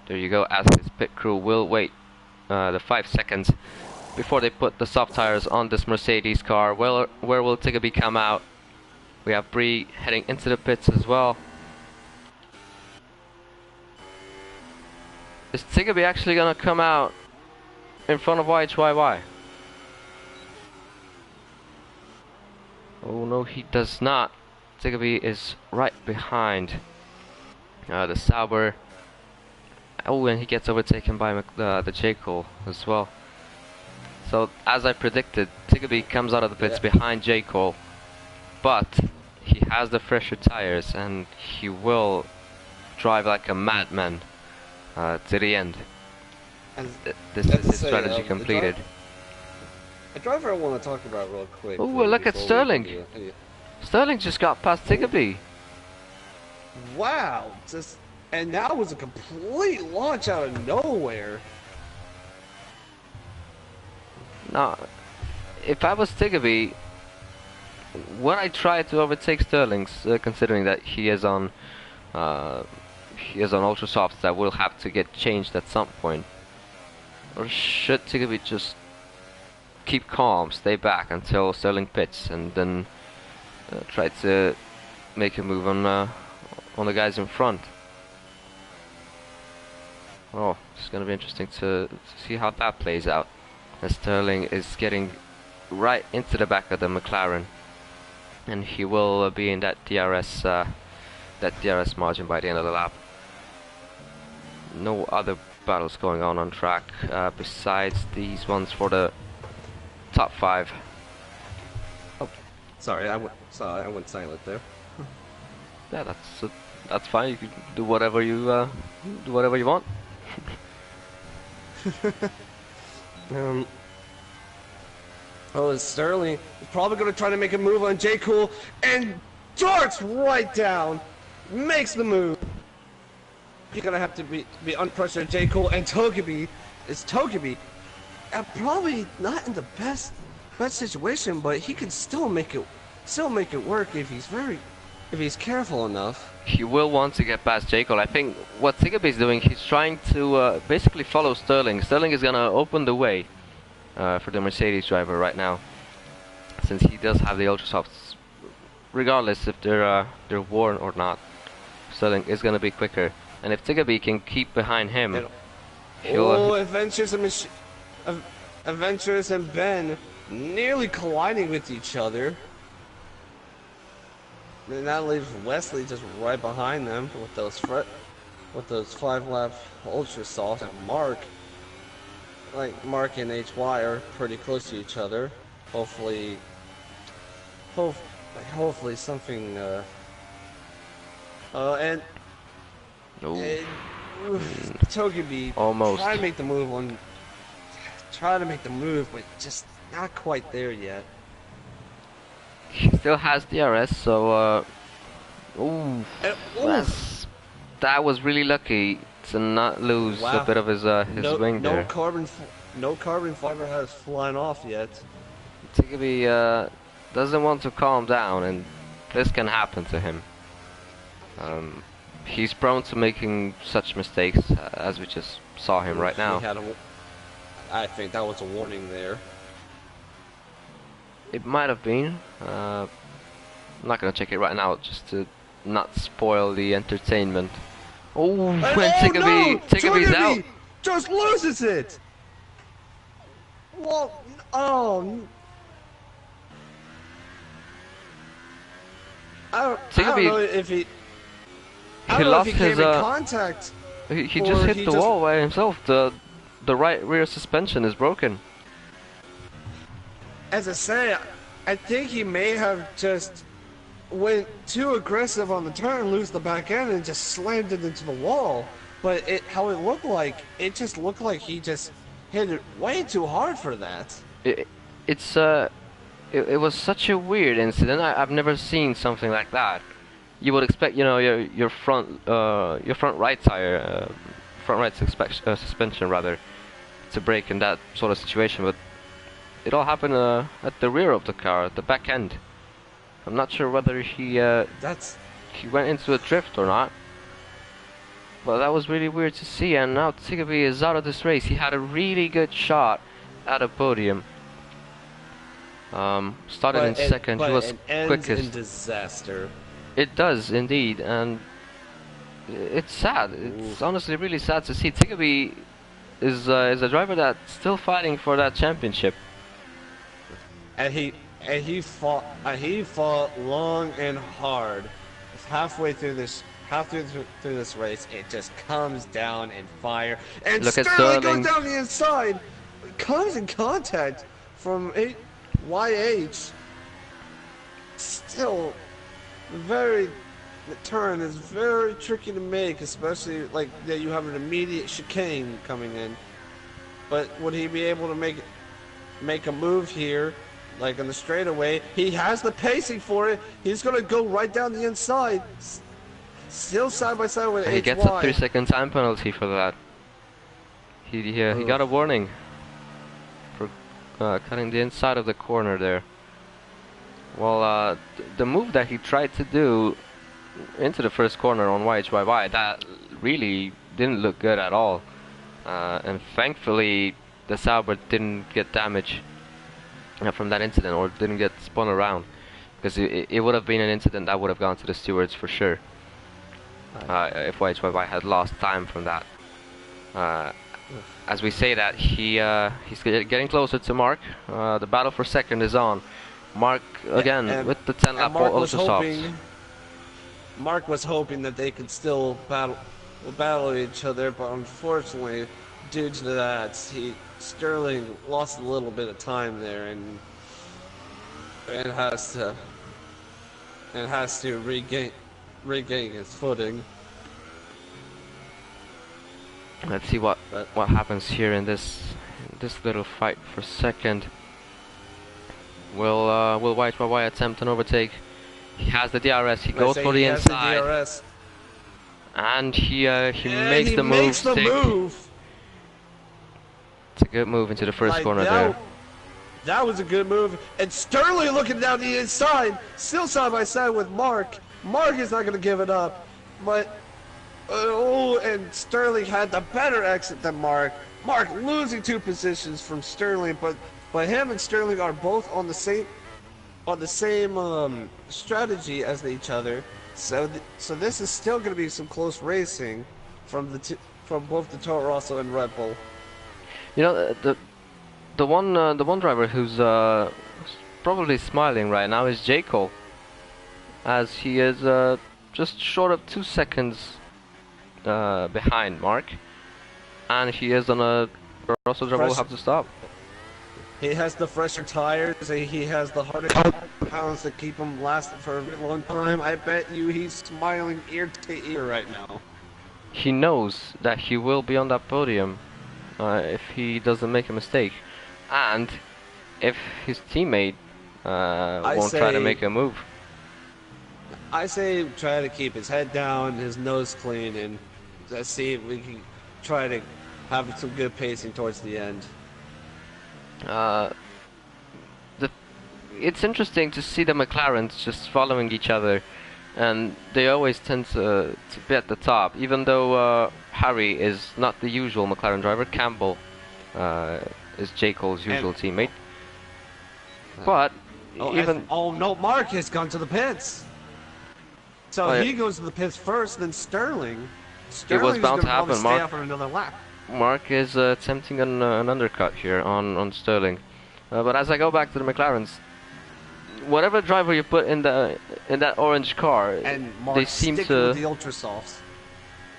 There you go, as his pit crew will wait the 5 seconds before they put the soft tires on this Mercedes car. Well, where will Tiggerby come out? We have Bree heading into the pits as well. Is Tigaby actually gonna come out in front of YHYY? Oh no, he does not. Tigaby is right behind the Sauber. Oh, and he gets overtaken by the J. Cole as well. So, as I predicted, Tigaby comes out of the pits behind J. Cole, but he has the fresher tires and he will drive like a madman to the end. And This is his strategy completed. A driver I want to talk about real quick. Oh, look at Sterling. Sterling just got past Tigaby. Wow, and that was a complete launch out of nowhere. Now, if I was Tigaby, when I try to overtake Sterling, considering that he is on ultra softs that will have to get changed at some point, or should Tigaby just keep calm, stay back until Sterling pits, and then try to make a move on the guys in front? Oh, it's gonna be interesting to see how that plays out. As Sterling is getting right into the back of the McLaren, and he will be in that DRS margin by the end of the lap. No other battles going on track besides these ones for the top 5. Oh, sorry, I went silent there. Yeah, that's fine. You can do whatever you want. Sterling is probably going to try to make a move on J. Cool and darts right down, makes the move. You're going to have to be unpressured J. Cool, and Togepi is Togepi. Probably not in the best situation, but he can still make it work if he's careful enough. He will want to get past J. Cole. I think what Tigaby is doing, he's trying to basically follow Sterling. Sterling is gonna open the way for the Mercedes driver right now, since he does have the ultra softs. Regardless if they're worn or not, Sterling is gonna be quicker. And if Tigaby can keep behind him, he'll. Adventures and Ben nearly colliding with each other. And that leaves Wesley just right behind them with those 5-lap ultra softs. And Mark and HY are pretty close to each other. Hopefully something. And Togepi almost try to make the move, but just not quite there yet. He still has DRS, so that was really lucky to not lose a bit of his wing there. No carbon fiber has flying off yet. Tigaby doesn't want to calm down, and this can happen to him. He's prone to making such mistakes as we just saw him right now. I think that was a warning there. It might have been. I'm not gonna check it right now, just to not spoil the entertainment. Oh, when Tigaby's out, just loses it. Well, I don't know if he lost his contact. He just hit the wall by himself. The right rear suspension is broken. As I say, I think he may have just went too aggressive on the turn, lose the back end, and just slammed it into the wall. But it just looked like he just hit it way too hard for that. It was such a weird incident. I've never seen something like that. You would expect, your front right tire, front right suspension rather, to break in that sort of situation, but it all happened at the rear of the car, at the back end. I'm not sure whether he went into a drift or not, but that was really weird to see. And now Tigaby is out of this race. He had a really good shot at a podium. Started in second. He was quickest. In disaster. It does indeed, and it's sad. It's honestly really sad to see. Tigaby is a driver that's still fighting for that championship. And he fought long and hard. Halfway through this race, it just comes down in fire, and Look at Sterling Sterling. goes down the inside, comes in contact from YH. Still, the turn is very tricky to make, especially like that you have an immediate chicane coming in. But would he be able to make a move here? Like on the straightaway, he has the pacing for it. He's gonna go right down the inside. Still side by side with HY. He gets a 3-second time penalty for that. He got a warning for cutting the inside of the corner there. Well, the move that he tried to do into the first corner on YHYY, that really didn't look good at all. And thankfully, the Sauber didn't get damage from that incident, or didn't get spun around, because it would have been an incident that would have gone to the stewards for sure. If YHYY had lost time from that. As we say that, he's getting closer to Mark. The battle for second is on. Mark again with the 10-lap ultra softs. Mark was hoping that they could still battle each other, but unfortunately, due to that, Sterling lost a little bit of time there, and has to regain his footing. Let's see what happens here in this little fight for second. Will YHYY attempt an overtake? He has the DRS. He goes for the inside, and he makes the move. It's a good move into the first corner there. That was a good move. And Sterling looking down the inside, still side by side with Mark. Mark is not going to give it up, but and Sterling had the better exit than Mark. Mark losing 2 positions from Sterling, but him and Sterling are both on the same strategy as each other. So this is still going to be some close racing from both the Toro Rosso and Red Bull. You know, the one driver who's probably smiling right now is J. Cole, as he is just short of 2 seconds behind Mark, and he is on a Rosso driver will have to stop. He has the fresher tires, he has the harder pounds to keep him lasting for a really long time. I bet you he's smiling ear to ear right now. He knows that he will be on that podium if he doesn't make a mistake, and if his teammate won't try to make a move. I say try to keep his head down, his nose clean, and let's see if we can try to have some good pacing towards the end. It's interesting to see the McLarens just following each other, and they always tend to be at the top, even though Harry is not the usual McLaren driver. Campbell is J. Cole's usual teammate. But no, Mark has gone to the pits. So he goes to the pits first, then Sterling. It was bound to happen. Stay out for another lap. Mark is attempting an undercut here on Sterling. But as I go back to the McLarens, whatever driver you put in that orange car, and Mark they seem to with the ultra softs.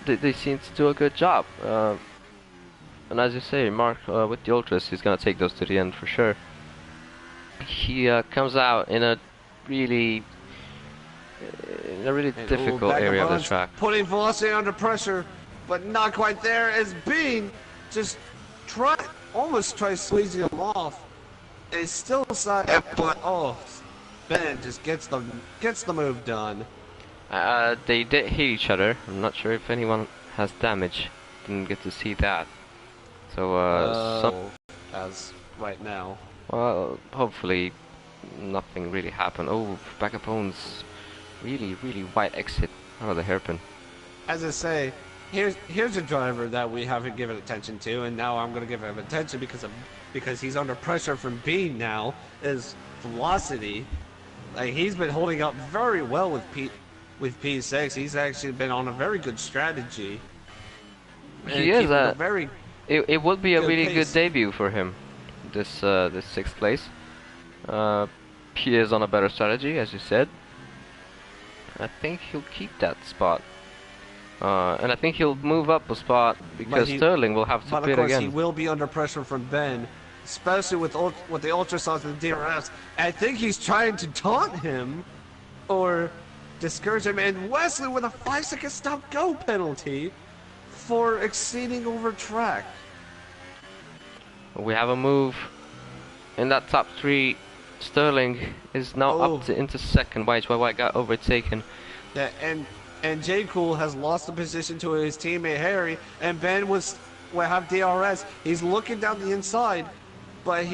They seem to do a good job. And as you say, Mark with the ultras, he's gonna take those to the end for sure. He comes out in a really difficult area of the track, putting Velocity under pressure, but not quite there, as Bean just almost tries squeezing him off. It's still side, but Ben just gets the move done. They did hit each other. I'm not sure if anyone has damage. Didn't get to see that. So as right now. Well, hopefully nothing really happened. Oh, Bagapone's really wide exit out of the hairpin. As I say, here's a driver that we haven't given attention to, and now I'm going to give him attention because he's under pressure from Bean now. Is Velocity. Like, he's been holding up very well with with P6. He's actually been on a very good strategy. He And is. keeping a very It would be a good really pace. good debut for him. This sixth place. He is on a better strategy, as you said. I think he'll keep that spot. And I think he'll move up a spot because Sterling will have to But of pit course, he again. will be under pressure from Ben, especially with the ultrasonics and the DRS. And I think he's trying to taunt him or discourage him. And Wesley with a 5-second stop-go penalty for exceeding over track. We have a move in that top three. Sterling is now up into second. YHYY got overtaken. Yeah, and J. Cool has lost the position to his teammate Harry, and Ben will have DRS. He's looking down the inside, but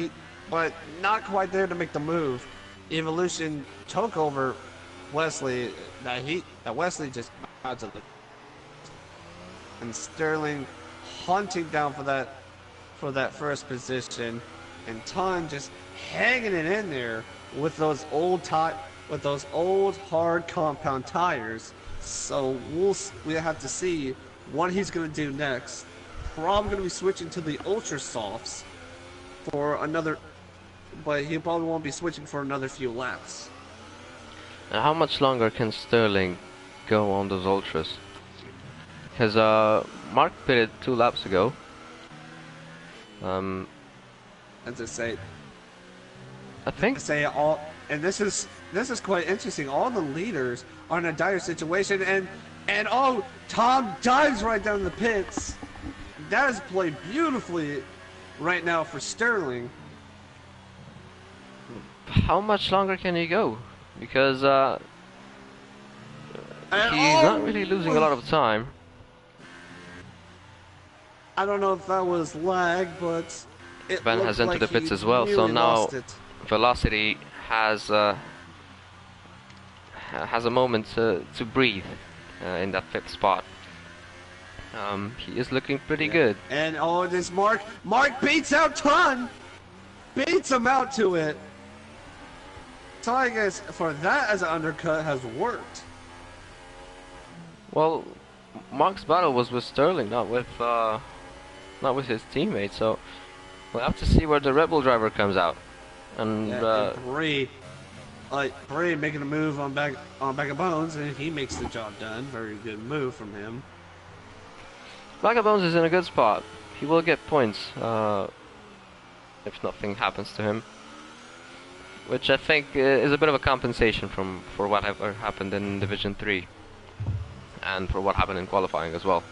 not quite there to make the move. Evolution took over Wesley. That Wesley just out of the, and Sterling hunting down for that first position, and Ton just hanging it in there with those old hard compound tires. So we have to see what he's going to do next. Probably going to be switching to the Ultra Softs for another, but he probably won't be switching for another few laps. Now, how much longer can Sterling go on those Ultras? Because Mark pitted 2 laps ago. As I say, I think. And this is quite interesting. All the leaders are in a dire situation, and Tom dives right down the pits. That is played beautifully right now for Sterling. How much longer can he go? Because he's not really losing a lot of time. I don't know if that was lag, but Ben has entered the pits as well, so now Velocity has a moment to breathe in that 5th spot. He is looking pretty good. And this Mark beats out Ton, beats him out to it. So I guess for that as an undercut has worked. Well, Mark's battle was with Sterling, not with his teammate. So we'll have to see where the Red Bull driver comes out. And Bray making a move on back of Bones, and he makes the job done. Very good move from him. Back of Bones is in a good spot. He will get points if nothing happens to him, which I think is a bit of a compensation for whatever happened in Division 3 and for what happened in qualifying as well.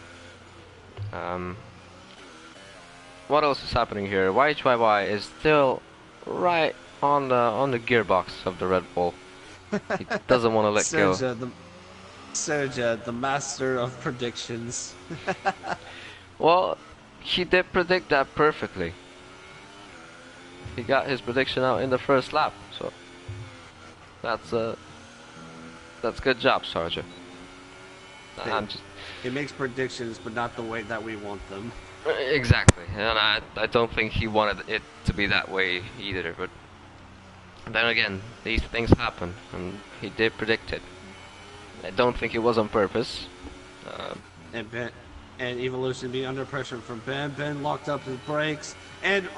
What else is happening here? YHYY is still right on the gearbox of the Red Bull. He doesn't want to let go. Sergio, the master of predictions. Well, he did predict that perfectly. He got his prediction out in the first lap, so that's good job, Sergio. He makes predictions, but not the way that we want them. Exactly, and I don't think he wanted it to be that way either, but then again, these things happen, and he did predict it. I don't think it was on purpose. And Evolution being under pressure from Ben. Ben locked up his brakes, and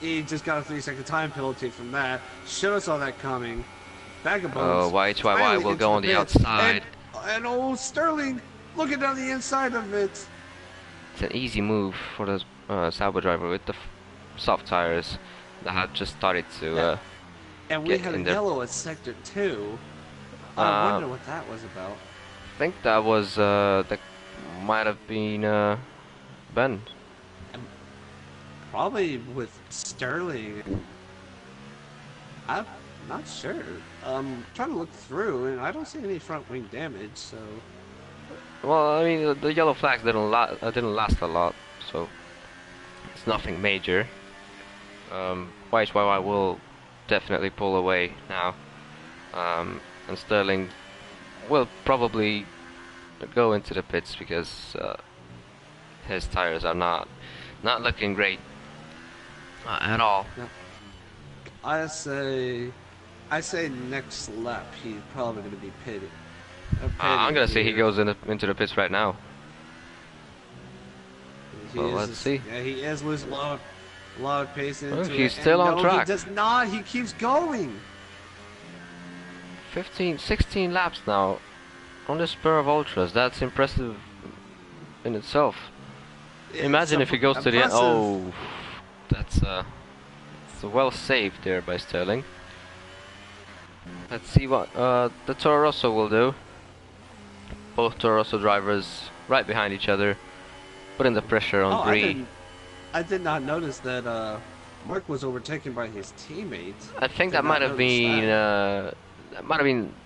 he just got a 3-second time penalty from that. Should have saw that coming. Back of Bones. YHYY will go on the outside. And Sterling looking down the inside of it. It's an easy move for the Sauber driver with the soft tires that had just started to and we had a yellow at Sector 2. I wonder what that was about. I think that was that might have been Ben. Probably with Sterling. I'm not sure. Trying to look through, and I don't see any front wing damage. So. Well, I mean, the yellow flags didn't last a lot, so it's nothing major. YHYY will definitely pull away now, and Sterling will probably go into the pits because his tires are not looking great at all. No. I say next lap he's probably going to be pitted. I'm gonna say he goes into the pits right now. Well, let's see. Yeah, he is losing a lot of pace into he's it. still And on no, track. He does not. He keeps going. 16 laps now on the spur of ultras. That's impressive in itself. Imagine if he goes to the end. Oh, that's well saved there by Sterling. Let's see what the Toro Rosso will do. Both Toro Rosso drivers right behind each other, putting the pressure on Brie. I did not notice that Mark was overtaken by his teammate. I think that might have been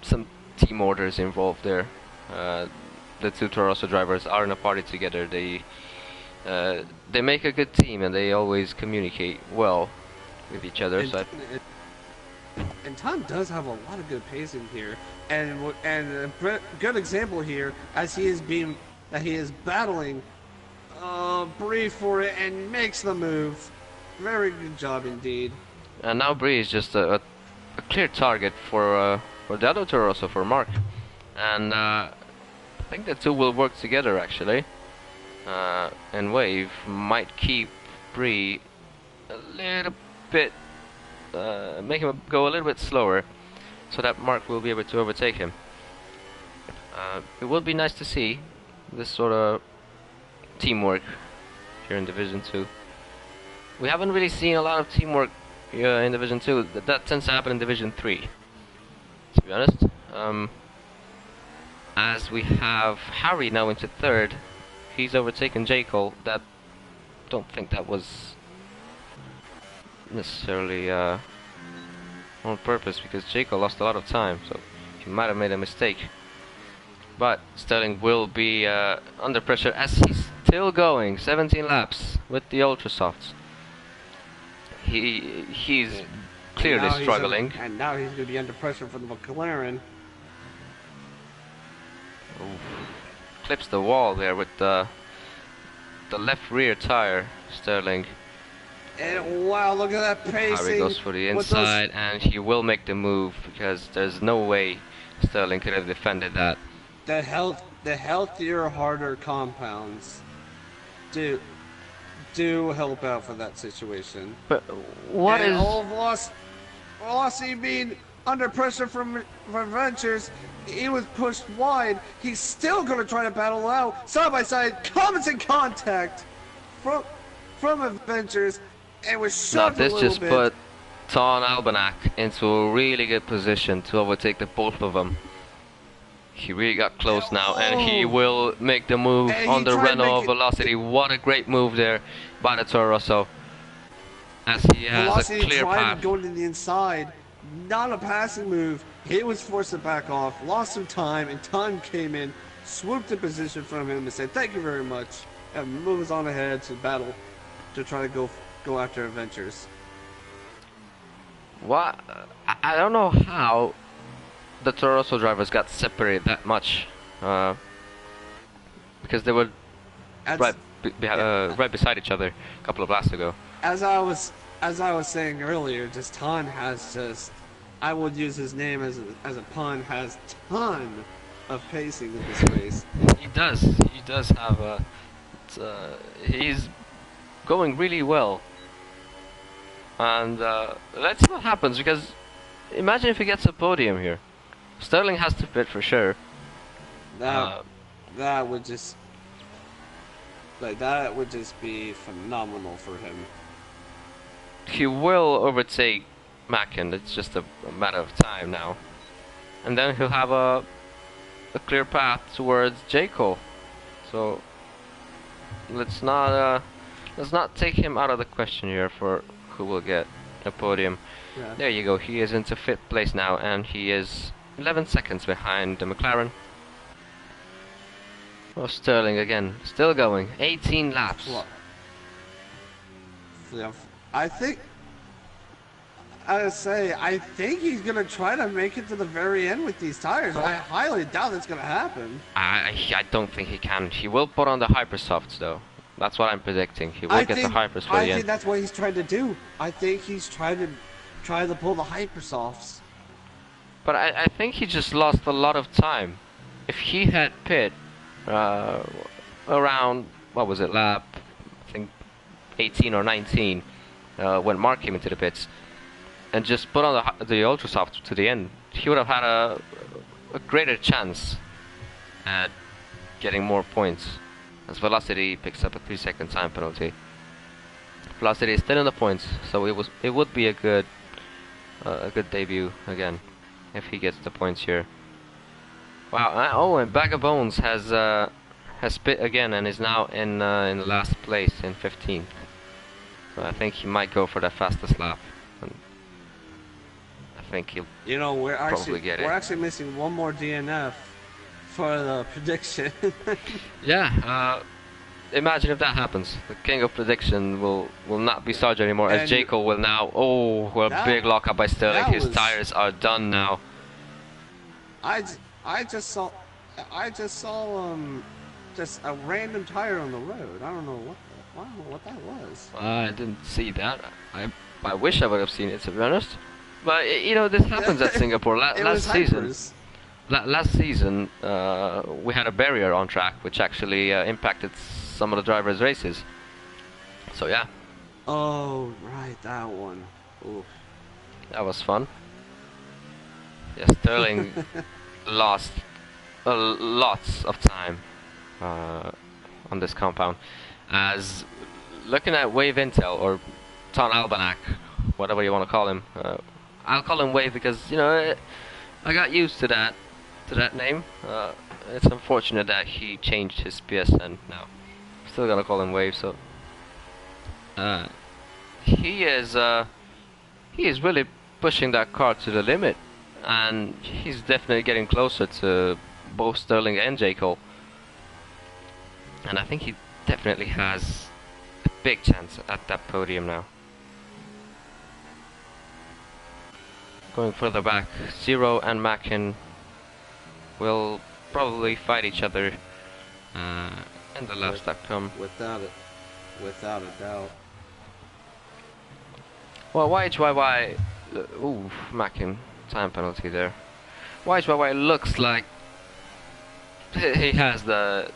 some team orders involved there. The two Toro Rosso drivers are in a party together. They make a good team and they always communicate well with each other. And Tom does have a lot of good pacing here, and a good example here as he is battling Brie for it and makes the move. Very good job indeed. And now Brie is just a clear target for the other Toro Rosso, for Mark, and I think the two will work together actually. And Wave might keep Brie a little bit. Make him go a little bit slower so that Mark will be able to overtake him. It will be nice to see this sort of teamwork here in Division 2. We haven't really seen a lot of teamwork in Division 2. That tends to happen in Division 3, to be honest. As we have Harry now into third, he's overtaken J. Cole. Don't think that was necessarily on purpose, because Jaco lost a lot of time, so he might have made a mistake. But Sterling will be under pressure as he's still going 17 laps with the Ultra Softs. He's clearly struggling. And now he's going to be under pressure from the McLaren. Oof. Clips the wall there with the left rear tire, Sterling. And wow, look at that pacing. Harry goes for the inside, and he will make the move because there's no way Sterling could have defended that. The healthier, harder compounds do help out for that situation. But what and is all of Lossie being under pressure from Ventures? He was pushed wide. He's still going to try to battle out side by side, comes in contact from Adventures. And was shoved this a little just bit. put Ton Albanak into a really good position to overtake the both of them. He really got close now, and he will make the move on the Renault Velocity. What a great move there by the Toro Rosso, as he has Velocity a clear path. going to the inside, not a passing move. He was forced to back off, lost some time, and Ton came in, swooped the position from him and said, "Thank you very much," and moves on ahead to battle to try to go after Adventures. What? I don't know how the Toro Rosso drivers got separated that much, because they were right beside each other a couple of laps ago. As I was saying earlier, just Ton has just, I would use his name as a pun, has ton of pacing in this race. He does have a. He's going really well. And let's see what happens, because imagine if he gets a podium here. Sterling has to pit for sure. That would just be phenomenal for him. He will overtake Mackin. It's just a matter of time now, and then he'll have a clear path towards Jaco. So let's not take him out of the question here for who will get a podium. Yeah. There you go. He is into 5th place now, and he is 11 seconds behind the McLaren. Oh, Sterling again, still going. 18 laps. Well, yeah, I think he's gonna try to make it to the very end with these tires. I highly doubt that's gonna happen. I don't think he can. He will put on the Hypersofts though. That's what I'm predicting. He will get the Hypers for the end. I think that's what he's trying to do. I think he's trying to pull the Hypersofts. But I think he just lost a lot of time if he had pit uh, around, what was it, lap, I think 18 or 19, when Mark came into the pits, and just put on the ultra soft to the end, he would have had a greater chance at getting more points, as Velocity picks up a 3-second time penalty. Velocity is still in the points, so it would be a good debut again if he gets the points here. Wow! Oh, and Bag of Bones has spit again and is now in last place in 15th. So I think he might go for the fastest lap. And I think he'll we're probably get it. We're actually missing one more DNF for the prediction. Yeah. Imagine if that happens. The king of prediction will not be Sarge anymore, as J. Cole will now. Oh, well, big lockup by Sterling. His tires are done now. I just saw just a random tire on the road. I don't know what that was. I didn't see that. I wish I would have seen it, to be honest. But this happens at Singapore. Last season, we had a barrier on track, which actually impacted some of the drivers' races. So yeah. Oh right, that one. Oof. That was fun. Yeah, Sterling lost lots of time on this compound. As looking at Wave Intel or Ton Albanak, whatever you want to call him, I'll call him Wave because I got used to that name. It's unfortunate that he changed his PSN now. Still gonna call him Wave. So he is really pushing that car to the limit, and he's definitely getting closer to both Sterling and J. Cole. And I think he definitely has a big chance at that podium now. Going further back, Zero and Mackin will probably fight each other in the laps that come. Without a doubt. Well, YHYY... ooh, Mackin, time penalty there. YHYY looks like he has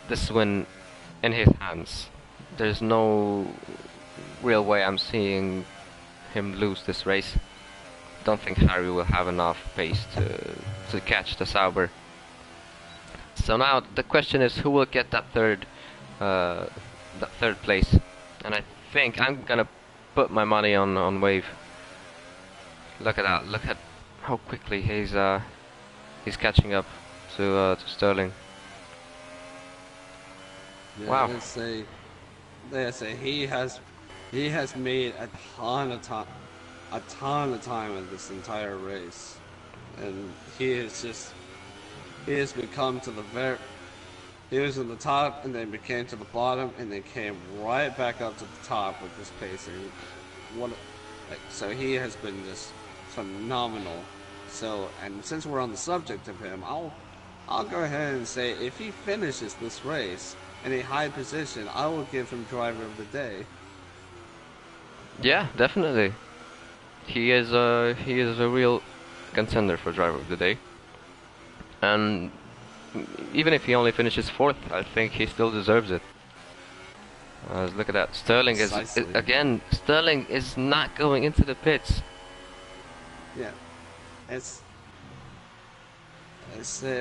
this win in his hands. There's no real way I'm seeing him lose this race. Don't think Harry will have enough pace to catch the Sauber. So now the question is, who will get that third place? And I think I'm gonna put my money on Wave. Look at that! Look at how quickly he's catching up to Sterling. Yeah, wow! They say he has made a ton of time in this entire race, and he has become to the he was in the top and then became to the bottom and then came right back up to the top with this pacing. So he has been just phenomenal. So, and since we're on the subject of him, I'll go ahead and say if he finishes this race in a high position, I will give him driver of the day. Yeah, definitely. He is a real contender for driver of the day. And even if he only finishes 4th, I think he still deserves it. Look at that. Sterling again. Sterling is not going into the pits. Yeah,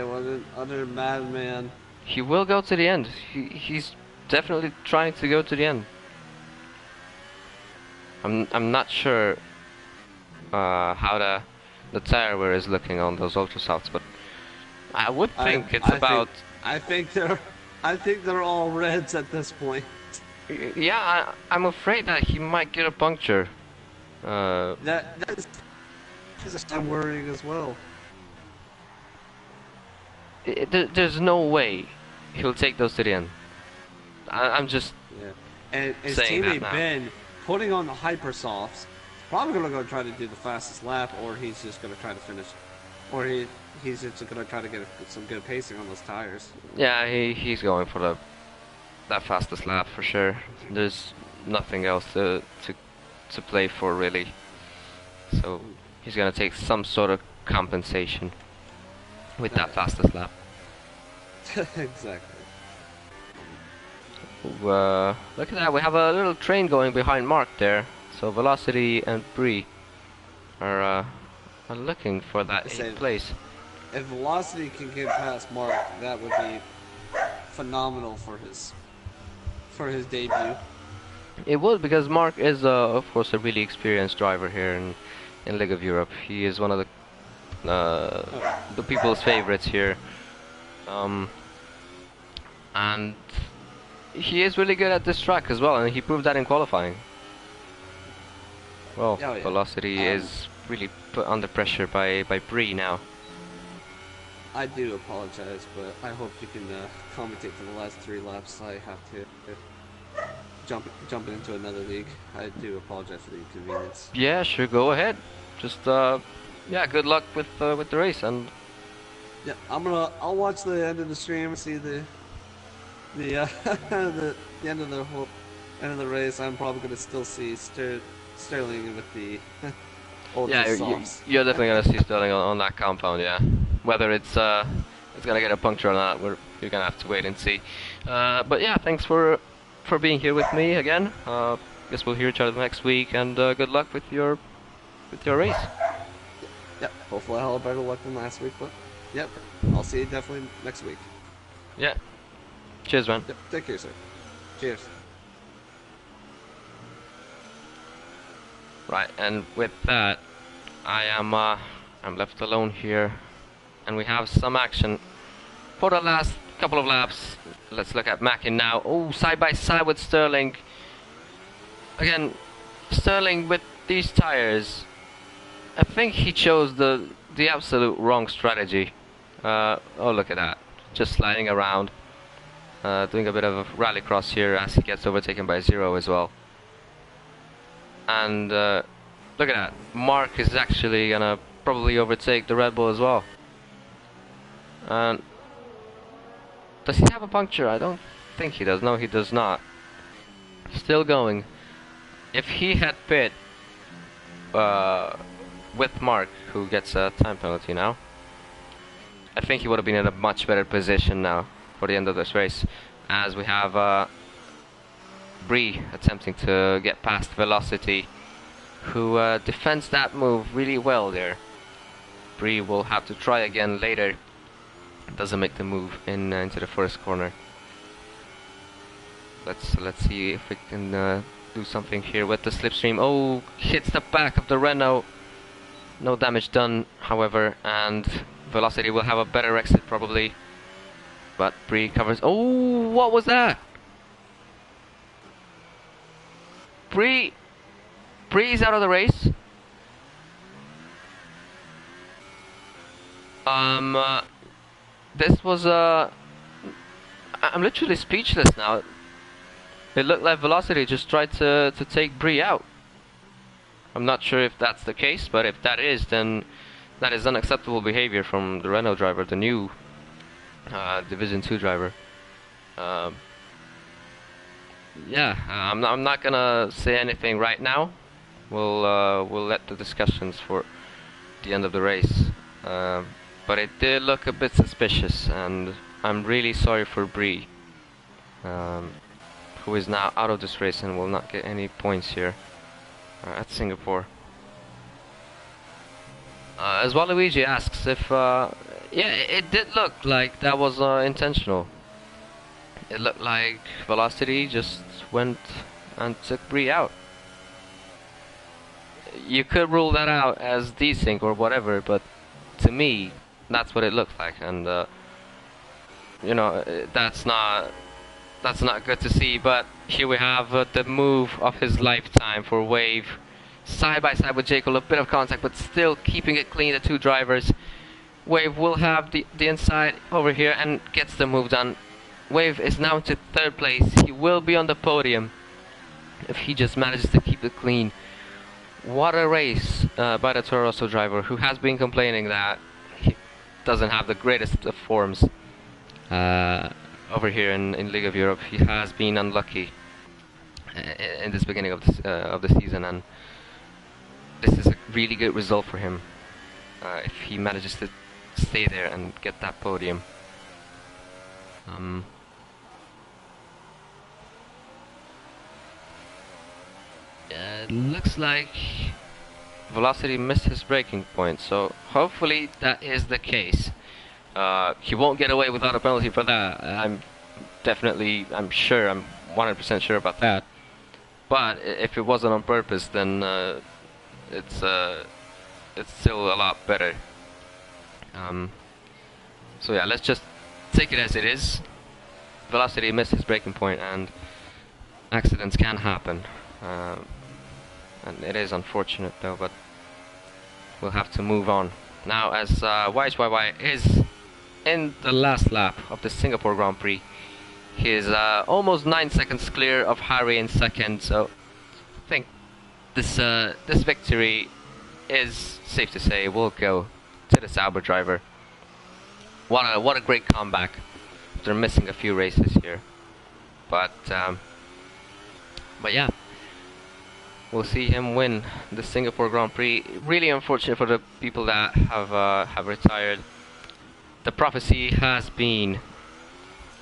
what an utter madman. He will go to the end. He's definitely trying to go to the end. I'm not sure how the tire wear is looking on those ultra softs, but I would think I think they're all reds at this point. Yeah, I'm afraid that he might get a puncture. That's I'm worrying as well. There's no way he'll take those to the end. I'm just and his saying teammate that now. Ben putting on the hypersofts, probably gonna go try to do the fastest lap, or he's just gonna try to finish, or he's just gonna try to get some good pacing on those tires. Yeah, he's going for that fastest lap for sure. There's nothing else to play for really. So he's gonna take some sort of compensation with that fastest lap. Exactly. Look at that, we have a little train going behind Mark there. So Velocity and Bree are looking for that I 8th say, place. if Velocity can get past Mark, that would be phenomenal for his debut. It would, because Mark is, of course, a really experienced driver here in League of Europe. He is one of the people's favorites here, and he is really good at this track as well, and he proved that in qualifying. Well, Oh, yeah. Velocity is really put under pressure by Bree now. I do apologize, but I hope you can commentate for the last 3 laps. I have to jump into another league. I do apologize for the inconvenience. Yeah, sure, go ahead. Just yeah, good luck with the race, and Yeah, I'll watch the end of the stream, see the the end of the race. I'm probably gonna still see Sterling with the old yeah, softs. you're definitely gonna see Sterling on that compound. Yeah, whether it's gonna get a puncture or not, you're gonna have to wait and see. But yeah, thanks for being here with me again. Guess we'll hear each other next week, and good luck with your race. Yep, hopefully I'll have better luck than last week, but yep, I'll see you definitely next week. Yeah. Cheers, man. Yep, take care, sir. Cheers. Right, and with that, I'm left alone here, and we have some action for the last couple of laps. Let's look at Mackin now. Oh, side by side with Sterling. Again, Sterling with these tires, I think he chose the absolute wrong strategy. Oh, look at that, just sliding around, doing a bit of a rallycross here as he gets overtaken by Zero as well. And look at that, Mark is actually gonna probably overtake the Red Bull as well. And does he have a puncture? I don't think he does. No, he does not. Still going. If he had pit with Mark, who gets a time penalty now, I think he would have been in a much better position now for the end of this race, as we have Bree attempting to get past Velocity, who defends that move really well there. Bree will have to try again later. Doesn't make the move into the first corner. Let's see if we can do something here with the slipstream. Oh, hits the back of the Renault. No damage done, however, and Velocity will have a better exit probably. But Bree covers. Oh, what was that? Bree's out of the race. This was I'm literally speechless now. It looked like Velocity just tried to take Bree out. I'm not sure if that's the case, but if that is, then that is unacceptable behavior from the Renault driver, the new Division 2 driver. Yeah, I'm not gonna say anything right now. We'll let the discussions for the end of the race. But it did look a bit suspicious, and I'm really sorry for Bree, who is now out of this race and will not get any points here at Singapore. As Waluigi asks if, yeah, it did look like that was intentional. It looked like Velocity just went and took Bree out. You could rule that out as desync or whatever, but to me, that's what it looked like, and you know, that's not good to see. But here we have the move of his lifetime for Wave, side by side with Jekyll, a bit of contact, but still keeping it clean. The two drivers. Wave will have the inside over here and gets the move done. Wave is now to 3rd place. He will be on the podium if he just manages to keep it clean. What a race by the Toro Rosso driver, who has been complaining that he doesn't have the greatest of forms over here in League of Europe. He has been unlucky in this beginning of the season, and this is a really good result for him if he manages to stay there and get that podium. Um, it looks like Velocity missed his braking point, so hopefully that is the case. He won't get away without a penalty for that. I'm 100% sure about that. But if it wasn't on purpose, then it's still a lot better. So yeah, let's just take it as it is. Velocity missed his braking point, and accidents can happen. And it is unfortunate though, but we'll have to move on. Now, as YHYY is in the last lap of the Singapore Grand Prix, he is almost 9 seconds clear of Harry in second, so I think this victory is safe to say will go to the Sauber driver. What a great comeback after missing a few races here, but yeah, we'll see him win the Singapore Grand Prix. Really unfortunate for the people that have retired. The prophecy has been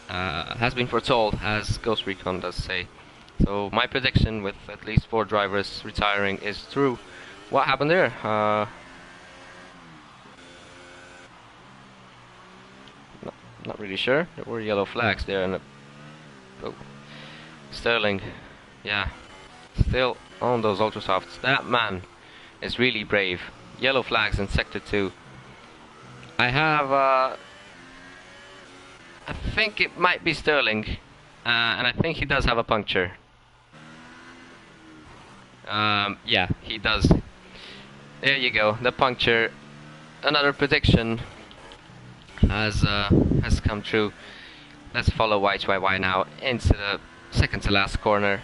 foretold, as Ghost Recon does say. So my prediction, with at least 4 drivers retiring, is true. What happened there? Not really sure. There were yellow flags there, and Sterling, yeah, still on those ultra softs. That man is really brave. Yellow flags in sector 2. I have I think it might be Sterling, and I think he does have a puncture. Yeah, he does. There you go, the puncture. Another prediction has come true. Let's follow YHYY now into the second to last corner.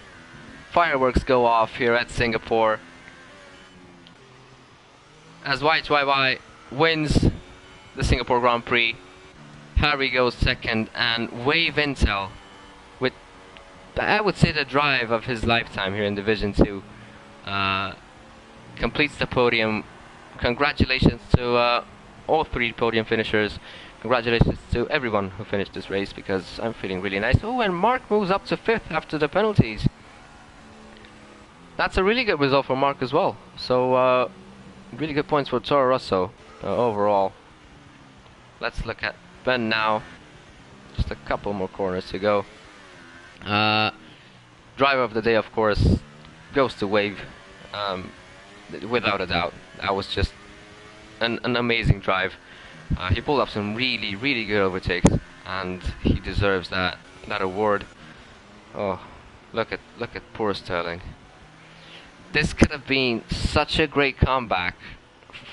Fireworks go off here at Singapore as YHYY wins the Singapore Grand Prix. Harry goes second, and Wave Intel, with I would say the drive of his lifetime here in Division 2, completes the podium. Congratulations to all 3 podium finishers. Congratulations to everyone who finished this race, because I'm feeling really nice. Oh, and Mark moves up to 5th after the penalties. That's a really good result for Mark as well. So really good points for Toro Rosso overall. Let's look at Ben now. Just a couple more corners to go. Driver of the day, of course, goes to Wave, without a doubt. That was just an amazing drive. He pulled up some really, really good overtakes, and he deserves that award. Oh, look at poor Sterling. This could have been such a great comeback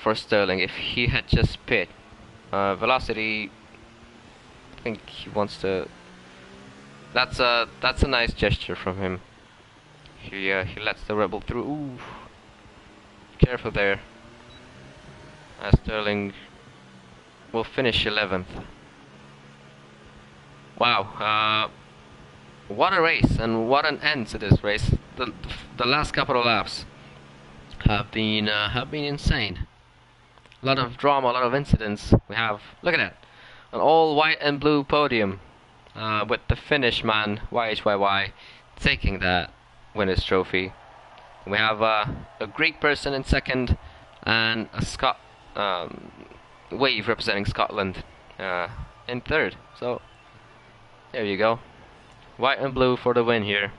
for Sterling if he had just pit. Velocity, I think he wants to. That's a nice gesture from him. He lets the Rebel through. Ooh, careful there. Sterling will finish 11th. Wow, what a race, and what an end to this race. The last couple of laps have been insane. A lot of drama, a lot of incidents. We have, look at that, an all white and blue podium, with the Finnish man YHYY taking that winner's trophy. We have a Greek person in second, and a Wave representing Scotland in third. So there you go, white and blue for the win here.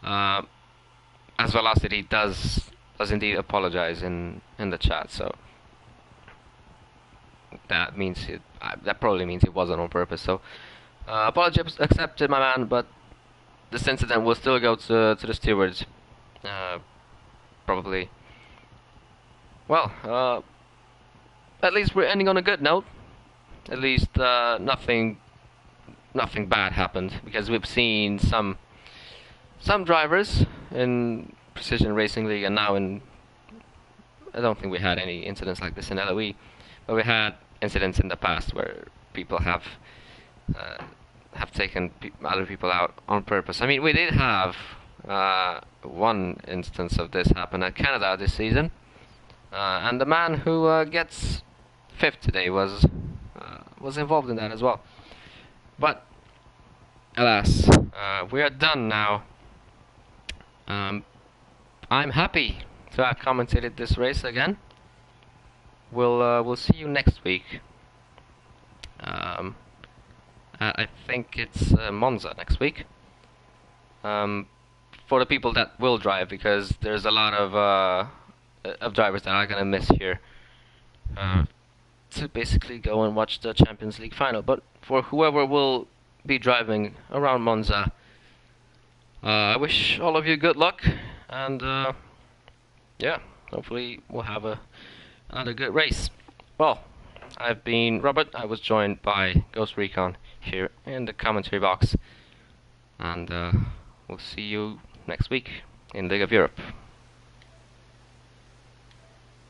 As Velocity does indeed apologize in the chat, so that probably means it wasn't on purpose. So apology accepted, my man, but this incident will still go to the stewards, probably. Well, at least we're ending on a good note. At least nothing bad happened, because we've seen some drivers in Precision Racing League, and now I don't think we had any incidents like this in LOE, but we had incidents in the past where people have taken other people out on purpose. I mean, we did have one instance of this happen at Canada this season, and the man who gets 5th today was involved in that as well. But alas, we are done now. I'm happy to have commentated this race again. We'll see you next week. I think it's Monza next week. For the people that will drive, because there's a lot of drivers that are gonna miss here to basically go and watch the Champions League final. But for whoever will be driving around Monza, I wish all of you good luck, and yeah, hopefully we'll have another good race. Well, I've been Robert. I was joined by Ghost Recon here in the commentary box, and we'll see you next week in League of Europe.